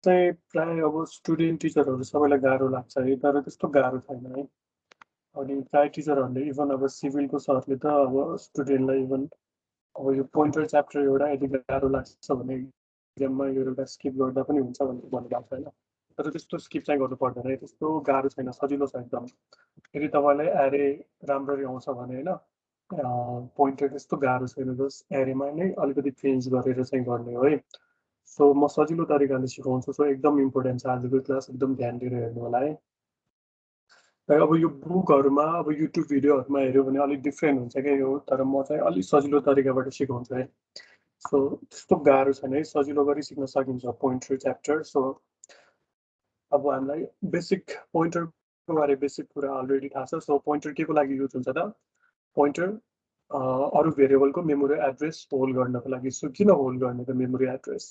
चाहिँ प्राय अब स्टुडेन्ट टिचरहरू सबैलाई गाह्रो लाग्छ है, तर त्यस्तो गाह्रो छैन है। अनि प्राय टिचरहरूले इभन अब सिभिलको सरले त अब स्टुडेन्टलाई इभन अब यो पोइन्टर च्याप्टर एउटा यदि गाह्रो लाग्छ भने इक्जाममा यो एउटा स्किप गर्दा पनि हुन्छ भनेर भन्नुभएको छ होइन। तर त्यस्तो स्किप चाहिँ गर्नु पर्दैन है, त्यस्तो गाह्रो छैन, सजिलो छ एकदम। यदि तपाईँलाई एरे राम्ररी आउँछ भने होइन, पोइन्टर त्यस्तो गाह्रो छैन, जस्ट एरेमा नै अलिकति चेन्ज गरेर चाहिँ गर्ने हो है। सो म सजिलो तरिकाले सिकाउँछु, सो एकदम इम्पोर्टेन्ट छ आजको क्लास, एकदम ध्यान दिएर हेर्नु होला है। अब यो बुकहरूमा अब युट्युब भिडियोहरूमा हेऱ्यो भने अलिक डिफ्रेन्ट हुन्छ क्या यो, तर म चाहिँ अलिक सजिलो तरिकाबाट सिकाउँछु है। सो त्यस्तो गाह्रो छैन है, सजिलो गरी सिक्न सकिन्छ पोइन्टर च्याप्टर। सो अब हामीलाई बेसिक पोइन्टरको बारे बेसिक कुरा अलरेडी थाहा छ। सो पोइन्टर के को लागि युज हुन्छ त? पोइन्टर अरू भेरिएबलको मेमोरी एड्रेस होल्ड गर्नको लागि। सो किन होल्ड गर्ने त मेमोरी एड्रेस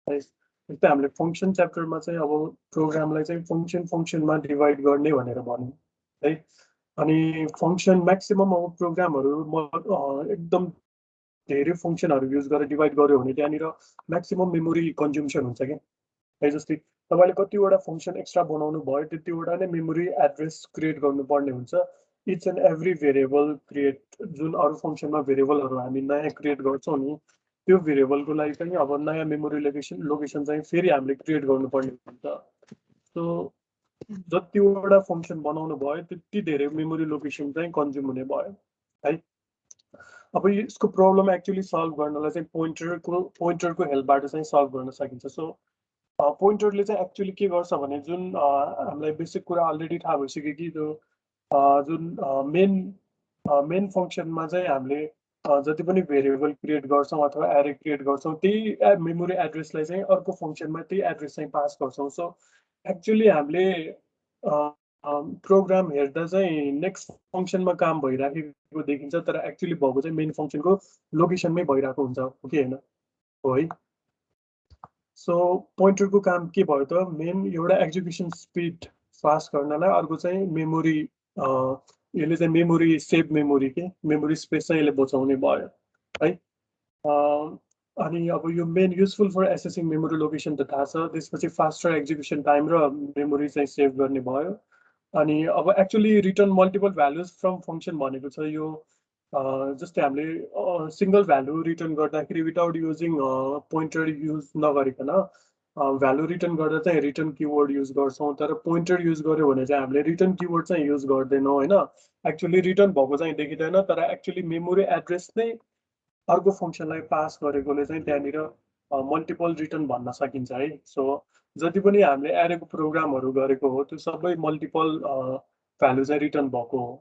है? जस्तै हामीले फङ्सन च्याप्टरमा चाहिँ अब प्रोग्रामलाई चाहिँ फङ्सनमा डिभाइड गर्ने भनेर भन्यौँ है। अनि फङ्सन म्याक्सिमम अब प्रोग्रामहरू एकदम धेरै फङ्सनहरू युज गरेर डिभाइड गर्यो भने त्यहाँनिर म्याक्सिमम मेमोरी कन्ज्युम्सन हुन्छ क्या है। जस्तै तपाईँले कतिवटा फङ्सन एक्स्ट्रा बनाउनु भयो त्यतिवटा नै मेमोरी एड्रेस क्रिएट गर्नुपर्ने हुन्छ। Each and every variable create, जुन अरू फङ्सनमा भेरिएबलहरू हामी नयाँ क्रिएट गर्छौँ नि, त्यो भेरिएबलको लागि पनि अब नयाँ मेमोरी लोकेसन चाहिँ फेरि हामीले क्रिएट गर्नुपर्ने हुन्छ। सो जतिवटा फङ्सन बनाउनु भयो त्यति धेरै मेमोरी लोकेसन चाहिँ कन्ज्युम हुने भयो है। अब यसको प्रब्लम एक्चुअली सल्भ गर्नलाई चाहिँ पोइन्टरको हेल्पबाट चाहिँ सल्भ गर्न सकिन्छ। सो पोइन्टरले चाहिँ एक्चुअली के गर्छ भने जुन हामीलाई बेसिक कुरा अलरेडी थाहा भइसक्यो कि जो जुन मेन फङ्सनमा चाहिँ हामीले जति पनि भेरिएबल क्रिएट गर्छौँ अथवा एरे क्रिएट गर्छौँ त्यही मेमोरी एड्रेसलाई चाहिँ अर्को फङ्सनमा त्यही एड्रेस चाहिँ पास गर्छौँ। सो एक्चुअली हामीले प्रोग्राम हेर्दा चाहिँ नेक्स्ट फङ्सनमा काम भइराखेको देखिन्छ, तर एक्चुअली भएको चाहिँ मेन फङ्सनको लोकेसनमै भइरहेको हुन्छ, हो कि होइन? हो है। सो पोइन्टरको काम के भयो त? मेन एउटा एक्जिक्युसन स्पिड फास्ट गर्नलाई, अर्को चाहिँ मेमोरी, यसले चाहिँ मेमोरी सेभ मेमोरी के मेमोरी स्पेस चाहिँ यसले बचाउने भयो है। अनि अब यो main useful for accessing memory location त थाहा छ। त्यसपछि फास्टर एक्जिक्युसन टाइम र मेमोरी चाहिँ सेभ गर्ने भयो। अनि अब actually return multiple values from function भनेको छ यो, जस्तै हामीले सिङ्गल भ्यालु रिटर्न गर्दाखेरि विदाउट युजिङ पोइन्टर युज नगरिकन भ्यालु रिटर्न गर्दा चाहिँ रिटर्न किवर्ड युज गर्छौँ, तर पोइन्टर युज गर्यो भने चाहिँ हामीले रिटर्न किवर्ड चाहिँ युज गर्दैनौँ होइन। एक्चुअली रिटर्न भएको चाहिँ देखिँदैन, तर एक्चुअली मेमोरी एड्रेस नै अर्को फङ्सनलाई पास गरेकोले चाहिँ त्यहाँनिर मल्टिपल रिटर्न भन्न सकिन्छ है। सो जति पनि हामीले एरेको प्रोग्रामहरू गरेको हो त्यो सबै मल्टिपल भ्यालु चाहिँ रिटर्न भएको हो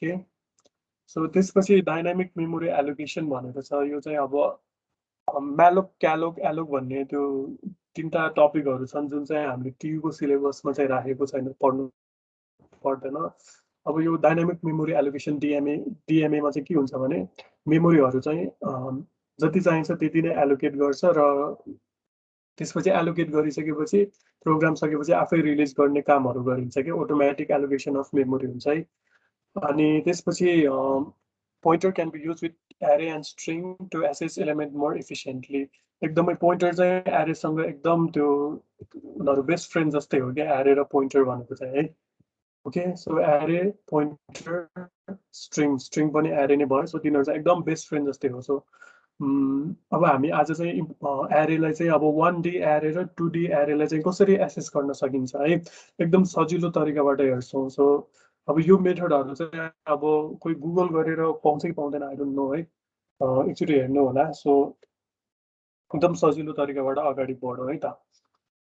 के। सो त्यसपछि डाइनामिक मेमोरी एलोकेसन भनेको छ। यो चाहिँ अब म्यालोक क्यालोक एलोक भन्ने त्यो तिनवटा टपिकहरू छन् जुन चाहिँ हामीले टियुको सिलेबसमा चाहिँ राखेको छैन, पढ्नु पर्दैन। अब यो डाइनामिक मेमोरी एलोकेसन डिएमएमा चाहिँ के हुन्छ भने मेमोरीहरू चाहिँ जति चाहिन्छ त्यति नै एलोकेट गर्छ र त्यसपछि एलोकेट गरिसकेपछि प्रोग्राम सकेपछि आफै रिलिज गर्ने कामहरू गरिन्छ कि अटोमेटिक एलोकेसन अफ मेमोरी हुन्छ है। अनि त्यसपछि pointer can be use with array and string to access element more efficiently. एकदमै पोइन्टर चाहिँ एरेसँग एकदम त्यो उनीहरू बेस्ट फ्रेन्ड जस्तै हो क्या, एरे र पोइन्टर भनेको चाहिँ है। ओके, सो एरे पोइन्टर स्ट्रिङ पनि एरे नै भयो। सो तिनीहरू चाहिँ एकदम बेस्ट फ्रेन्ड जस्तै हो। सो अब हामी आज चाहिँ एरेलाई चाहिँ अब 1D एरे र 2D एरेलाई चाहिँ कसरी एसेस गर्न सकिन्छ है, एकदम सजिलो तरिकाबाट हेर्छौँ। सो अब यो मेथडहरू चाहिँ अब कोही गुगल गरेर पाउँछ कि पाउँदैन आई डोन्ट नो है, एकचोटि हेर्नु होला। सो एकदम सजिलो तरिकाबाट अगाडि बढौँ है त,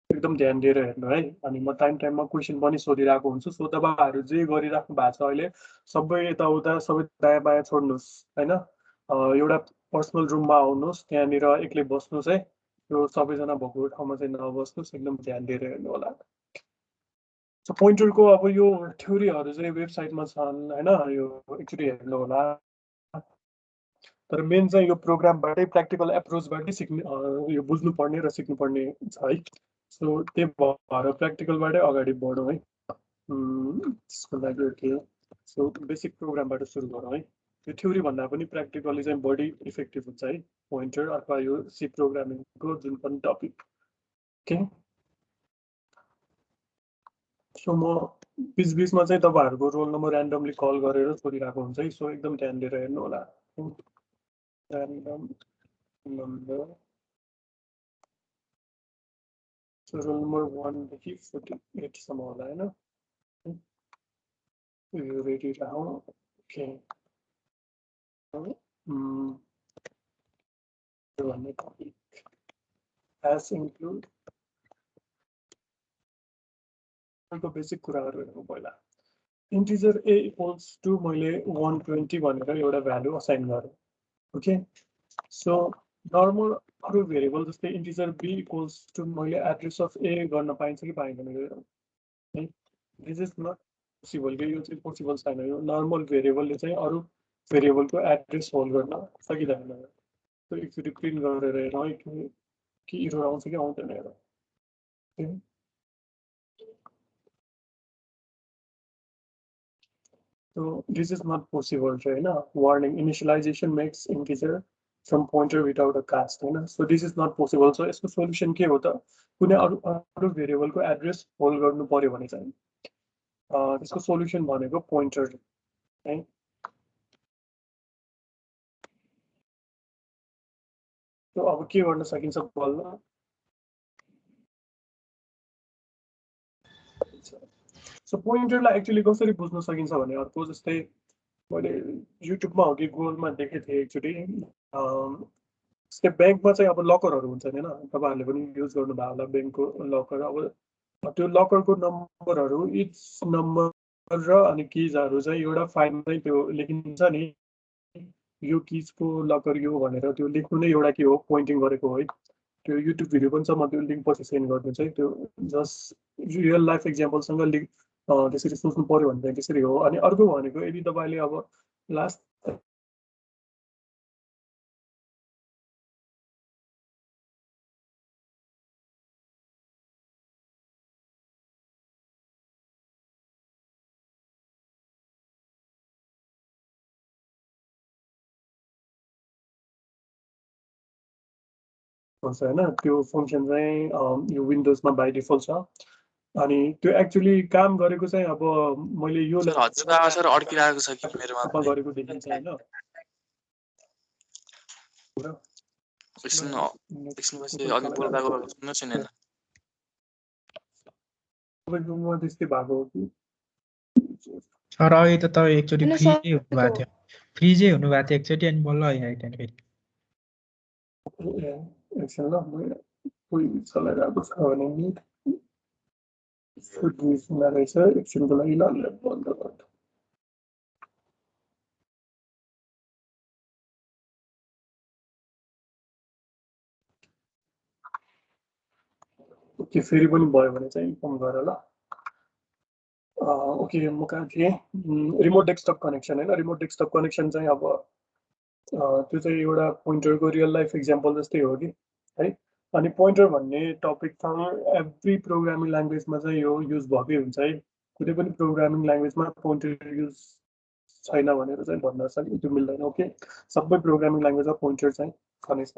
एकदम ध्यान दिएर हेर्नु है। अनि म टाइममा क्वेसन पनि सोधिरहेको हुन्छु। सो तपाईँहरू जे गरिराख्नु भएको छ अहिले सबै यताउता सबै दायाँ बायाँ छोड्नुहोस् होइन। एउटा पर्सनल रुममा आउनुहोस्, त्यहाँनिर एक्लै बस्नुहोस् है। यो सबैजना भएको ठाउँमा चाहिँ नबस्नुहोस्, एकदम ध्यान दिएर हेर्नु होला। सो पोइन्टरको अब यो थ्योरीहरू चाहिँ वेबसाइटमा छन् होइन, यो एकचोटि हेर्नु होला। तर मेन चाहिँ यो प्रोग्रामबाटै प्र्याक्टिकल एप्रोचबाटै सिक्ने, यो बुझ्नुपर्ने र सिक्नुपर्ने छ है। सो त्यही भएर प्र्याक्टिकलबाटै अगाडि बढौँ है। त्यसको लागि ओके, सो बेसिक प्रोग्रामबाट सुरु गरौँ है। यो थ्योरी भन्दा पनि प्र्याक्टिकली चाहिँ बढी इफेक्टिभ हुन्छ है पोइन्टर अथवा यो सी प्रोग्रामिङको जुन पनि टपिक। ओके, सो म बिचबिचमा चाहिँ तपाईँहरूको रोल नम्बर ऱ्यान्डमली कल गरेर छोडिरहेको हुन्छ है, सो एकदम ध्यान दिएर हेर्नु होला। Random number, so roll number 1 देखि 48 सम्म होला हैन, यो रेडी राखौँ। ओके, भन्ने टपिक एज इन्क्लुड को बेसिक कुराहरू हेर्नु पहिला। इन्टिजर a इक्वल्स टु मैले 120 भनेर एउटा भ्यालु असाइन गरेँ। ओके, सो नर्मल अरू भेरिएबल जस्तै इन्टिजर b इक्वल्स टु मैले एड्रेस अफ a गर्न पाइन्छ कि पाइँदैन? दिस इज नट पोसिबल के, यो चाहिँ पोसिबल छैन। यो नर्मल भेरिएबलले चाहिँ अरू भेरिएबलको एड्रेस होल्ड गर्न सकिँदैन। त्यो एकचोटि प्रिन्ट गरेर हेरौँ कि इरर आउँछ कि आउँदैन हेरौँ। So this is not possible, right? Warning: initialization makes integer from pointer without a cast, right? So this is not possible. So इसको solution के होता? कुनै अरू variable को address hold गर्नु पर्यो भने चाहिँ इसको solution भनेको pointer, right? So अब के गर्न सकिन्छ बल्ल? So pointer लाई actually कसरी बुझ्न सकिन्छ भने अर्को जस्तै मैले युट्युबमा हो कि गुगलमा देखेको थिएँ एकचोटि। जस्तै ब्याङ्कमा चाहिँ अब लकरहरू हुन्छ हैन, तपाईँहरूले पनि युज गर्नुभयो होला ब्याङ्कको लकर। अब त्यो लकरको नम्बरहरू, इच नम्बर र अनि किजहरू चाहिँ एउटा फाइलमै त्यो लेखिन्छ नि, यो किजको लकर यो भनेर त्यो लेख्नु नै एउटा के हो, पोइन्टिङ गरेको हो है। त्यो युट्युब भिडियो पनि छ, म त्यो लिङ्क पछि सेन्ड गर्छु है। त्यो जस्ट रियल लाइफ एक्जाम्पलसँग त्यसरी सोच्नु पर्यो भने चाहिँ त्यसरी हो। अनि अर्को भनेको यदि तपाईँले अब लास्ट हुन्छ हैन, त्यो फङ्सन चाहिँ यो विन्डोजमा बाइ डिफल्ट छ। अनि त्यो एक्चुअली काम गरेको चाहिँ अब मैले यो हजुरको आवाज सर अड्किरहेको छ कि मेरोमा गरेको देखिन्छ हैन। एकछिनपछि अघि बोल्दाको सुन्नु छैन। तपाईँकोमा त्यस्तै भएको हो कि? सर अघि त तपाईँ एकचोटि फ्रिजै हुनुभएको थियो, फ्रिजै हुनुभएको थियो एकचोटि, अनि बल्ल आइहाल्यो फेरि। एकछिन ल, म कोही चलाइरहेको छ भने नि रहेछ, एकछिनको लागि ल बन्द गर्छु। ओके, फेरि पनि भयो भने चाहिँ इन्फर्म गर ल। ओके, म कहाँ थिएँ? रिमोट डेस्कटप कनेक्सन हैन। रिमोट डेस्कटप कनेक्सन चाहिँ अब त्यो चाहिँ एउटा पोइन्टरको रियल लाइफ एक्जाम्पल जस्तै हो कि है। अनि पोइन्टर भन्ने टपिक त एभ्री प्रोग्रामिङ ल्याङ्ग्वेजमा चाहिँ यो युज भएकै हुन्छ है। कुनै पनि प्रोग्रामिङ ल्याङ्ग्वेजमा पोइन्टर युज छैन भनेर चाहिँ भन्न सक्छ, त्यो मिल्दैन। ओके, सबै प्रोग्रामिङ ल्याङ्ग्वेजमा पोइन्टर चाहिँ छँदैछ।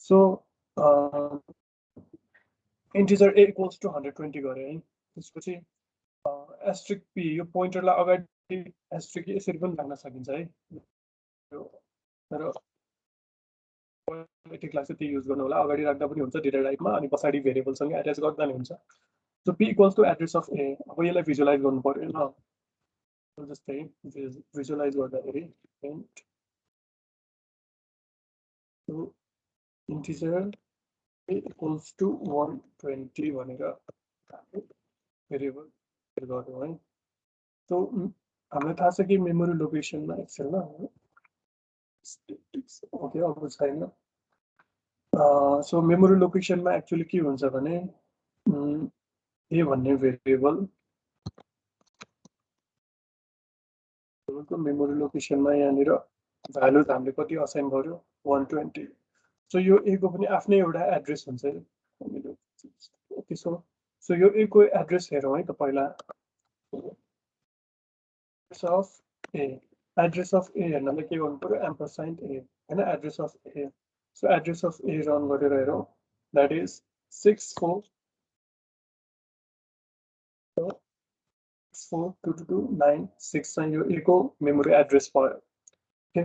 So integer a equals to 120 गरे है। त्यसपछि एस्ट्रिक p, यो पोइन्टरलाई अगाडि एस्ट्रिक यसरी पनि राख्न सकिन्छ है। तर पोइन्टरलाई चाहिँ त्यही युज गर्नु होला, अगाडि राख्दा पनि हुन्छ डेटा टाइपमा, अनि पछाडि भेरिएबलसँग एट्याच गर्दा नि हुन्छ। So p equals to address of a। अब यसलाई भिजुअलाइज गर्नु पर्यो ल। जस्तै भिजुअलाइज गर्दाखेरि इन्टिजर a इक्वल्स टु 120 भनेर भेरिएबल गर्नु है। सो हामीलाई थाहा छ कि मेमोरी लोकेसनमा एकछिन ल, ओके अब छैन। सो मेमोरी लोकेसनमा एक्चुअली के हुन्छ भने ए भन्ने भेरिएबल मेमोरी लोकेसनमा यहाँनिर भ्यालु हामीले कति असाइन गर्यो, 120। सो यो ए को पनि आफ्नै एउटा एड्रेस हुन्छ है। ओके, सो यो ए को एड्रेस हेरौँ है त पहिला। एड्रेस अफ ए हेर्नलाई के गर्नु पर्यो, एम्परसाइन्ड ए हैन, address of A. So address of A run गरेर हेरौँ, द्याट इज 64 42229 चाहिँ यो A को मेमोरी एड्रेस भयो। ओके,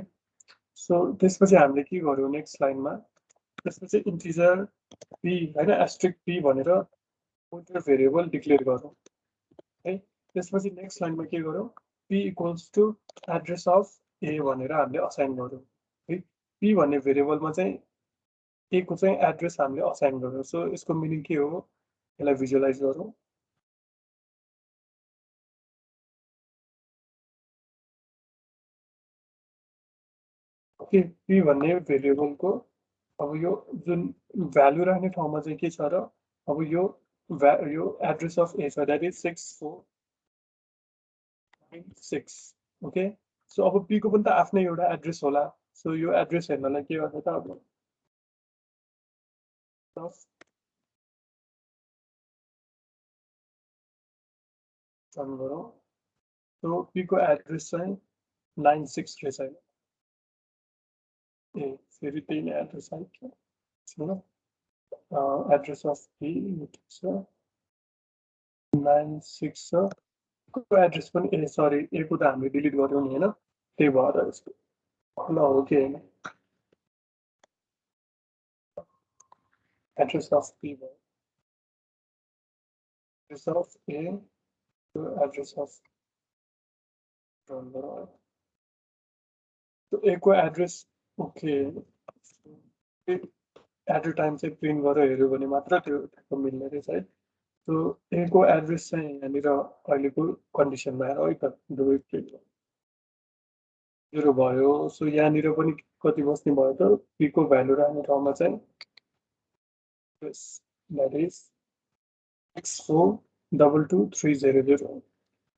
सो त्यसपछि हामीले के गर्यौं नेक्स्ट लाइनमा, त्यसपछि इन्टिजर p हैन एस्ट्रिक p भनेर पोइन्टर भेरिएबल डिक्लेयर गरौँ है। त्यसपछि नेक्स्ट लाइनमा के गरौँ, p equals to address of a भनेर हामीले असाइन गरौँ है। p भन्ने भेरिएबलमा चाहिँ a को चाहिँ एड्रेस हामीले असाइन गरौँ। सो यसको मिनिङ के हो, यसलाई भिजुअलाइज गरौँ। ओके, p भन्ने भेरिएबलको अब यो जुन भ्यालु राख्ने ठाउँमा चाहिँ के छ र, अब यो एड्रेस अफ a छ, दैट इज 6496। ओके, सो अब p को पनि त आफ्नै एउटा एड्रेस होला। सो यो एड्रेस हेर्नलाई के गर्ने त, अब रन गरौँ। सो p को एड्रेस चाहिँ 96 रहेछ हैन, ए फेरि त्यही नै एड्रेस आइयो छैन। एड्रेस अफ p छ 96 छ, को एड्रेस पनि ए सरी ए को त हामीले डिलिट गर्यौं नि हैन, त्यही भएर यसको ल हो कि हैन। एड्रेस अफ p भयो, address of a to address of run गरौँ। तो ए को address okay at a time चाहिँ प्रिन्ट गरेर हेर्यो भने मात्र त्यो मिल्ने रहेछ है। सो ए को एड्रेस चाहिँ यहाँनिर अहिलेको कन्डिसनमा आएर है त दुवै प्रिन्ट 0 भयो। सो यहाँनिर पनि कति बस्ने भयो त, p को भ्यालु राख्ने ठाउँमा चाहिँ दैट इज 6422300।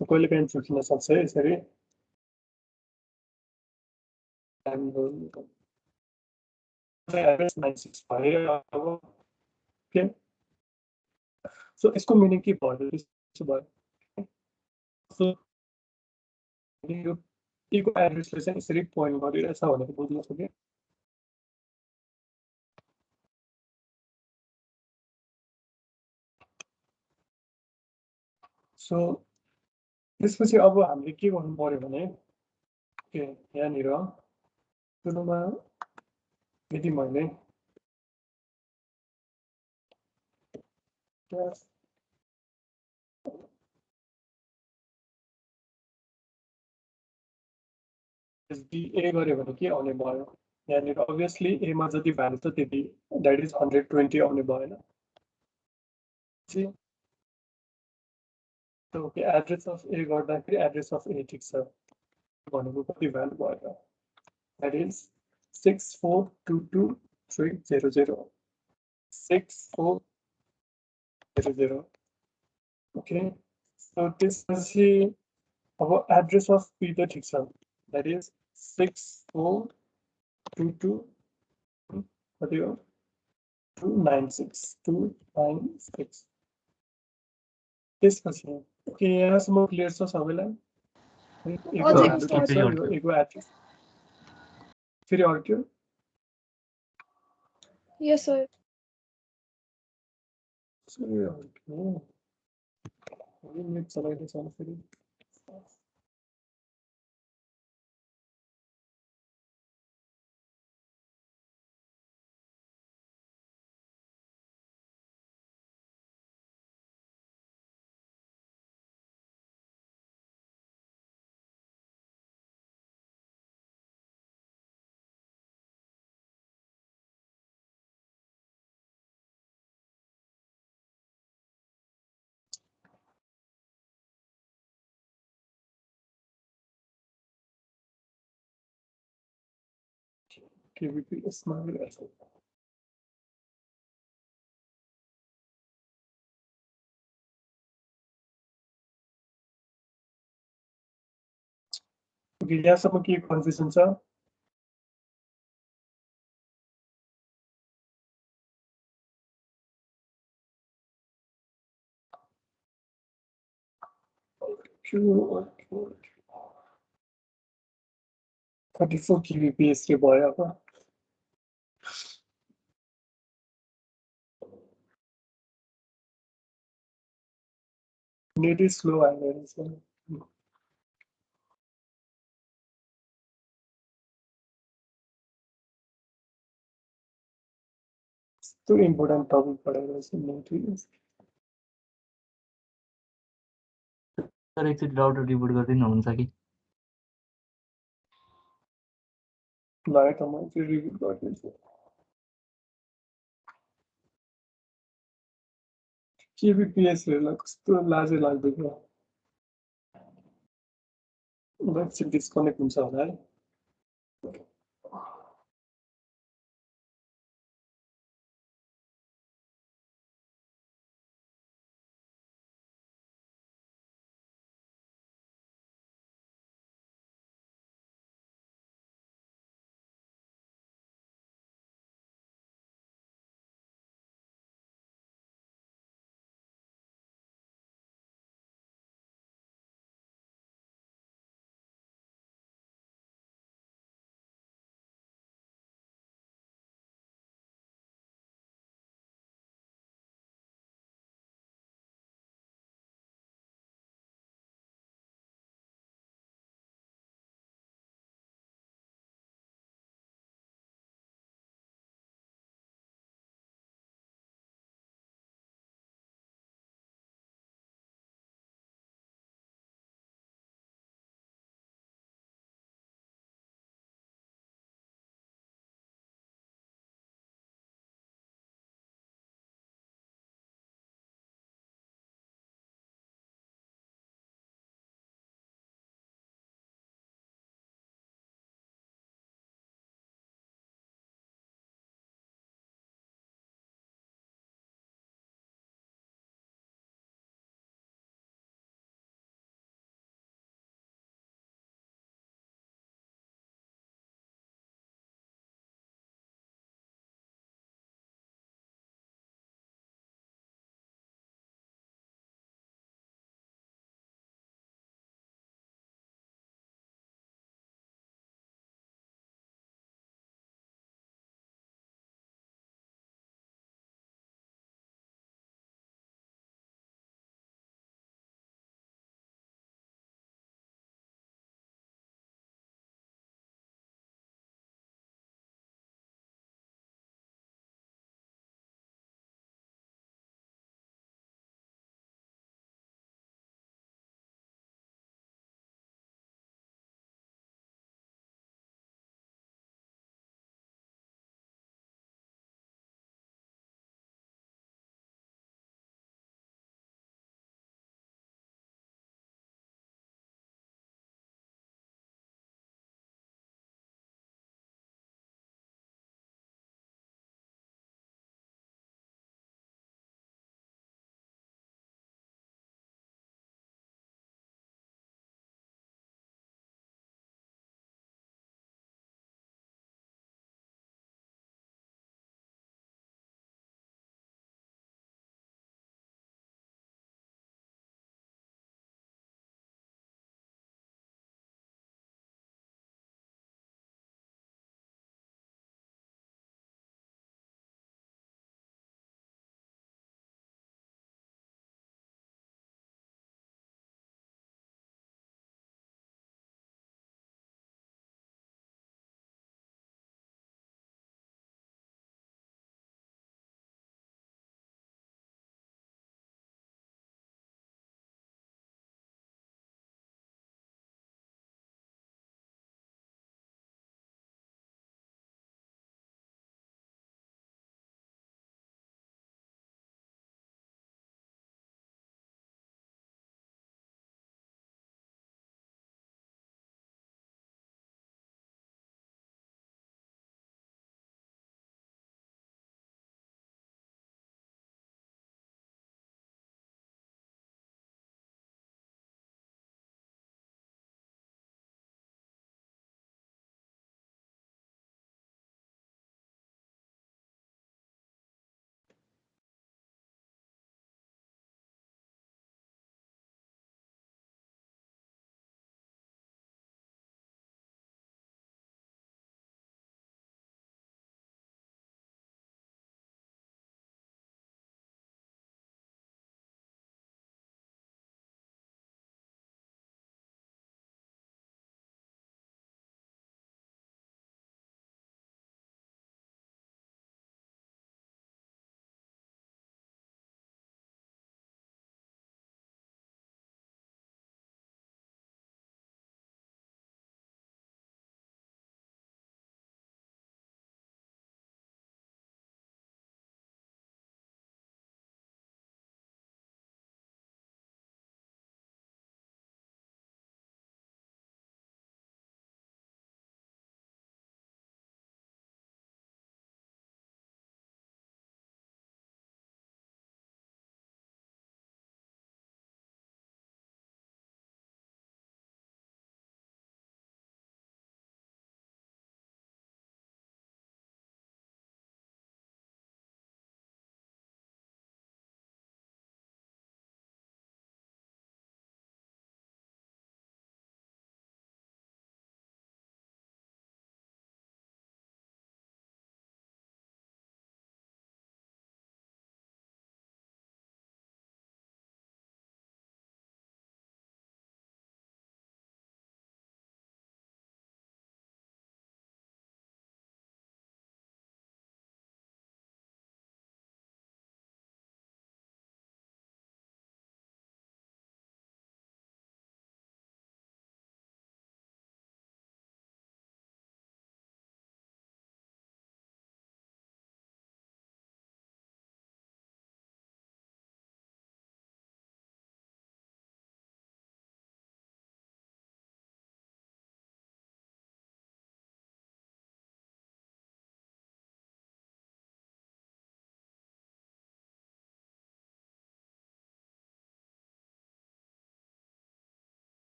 सो कहिले काहीँ चुकिन सक्छ है यसरी। एड्रेस 96 भयो अब। ओके, सो यसको मिनिङ के भयो, त्यसो भयो सो यो p को एड्रेसले चाहिँ यसरी पोइन्ट गरिरहेछ भनेर बुझ्न सक्यो। सो त्यसपछि अब हामीले के गर्नु पर्यो भने, ओके यहाँनिर सुरुमा यदि मैले ए गर्यो भने के आउने भयो, यहाँनिर अभियसली ए मा जति भ्यालु छ त्यति, दैट इज 120 आउने भएन। ओके, एड्रेस अफ ए गर्दाखेरि एड्रेस अफ ए ठिक छ भनेको कति भ्यालु भयो त, दैट इज 6422300 6400। ओके, सो त्यसपछि अब एड्रेस अफ p त ठिक छ, दैट इज 6422 कति हो 296 त्यसपछि ओके यहाँसम्म क्लियर छ सबैलाई। एगो एड्रेस फेरि अड्क्यो। यस सर। नेट चलाइरहेछ फेरि। KVP यसमा गरिरहेछ। ओके यहाँसम्म के कन्फ्युजन छ? Thirty 4 kbps रे भयो अब। नेट इज स्लो आयो रहेछ त्यो इम्पोर्टेन्ट टपिक पढाइरहेको रहेछ नेट इज सर एकचोटि राउटर रिबुट गरिदिनु हुन्छ कि ल है त म चाहिँ रिभ्यू गरिदिन्छु केबिपिएसहरूलाई कस्तो लाजै लाग्दै क्या एकछिन डिस्कनेक्ट हुन्छ होला है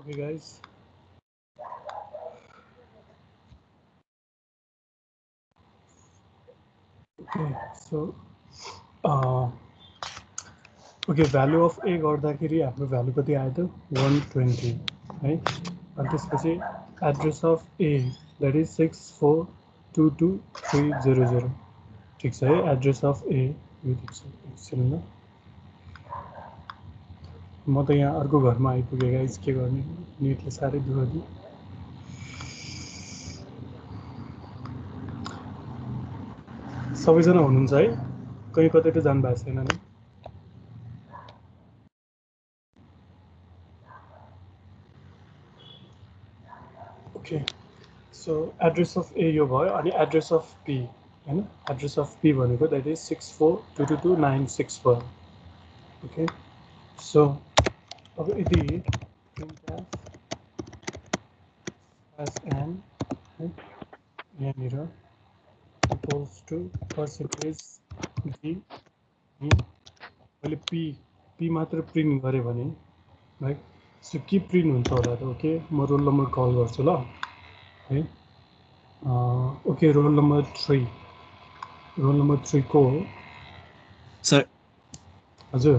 Okay, guys. Okay, so okay, value of a गर्दाखेरि हाम्रो भ्यालु कति आयो त 120 है अनि त्यसपछि address of a that is 6422300 ठीक छ है एड्रेस अफ a यो ठिक छ एकछिन ल म त यहाँ अर्को घरमा आइपुगे गाइस के गर्ने नेटले साह्रै दुःख दियो सबैजना हुनुहुन्छ है कहीँ कतै त जानु भएको छैन नि ओके सो एड्रेस अफ ए यो भयो अनि एड्रेस अफ पी हैन एड्रेस अफ पी भनेको दैट इज 6422296 भयो ओके सो अब यदि एस एन यहाँनिर इक्वल्स टु पर्सेन्टेज डी मैले पी मात्र प्रिन्ट गरेँ भने है सो के प्रिन्ट हुन्छ होला त ओके म रोल नम्बर कल गर्छु ल है ओके रोल नम्बर 3 को हो सर हजुर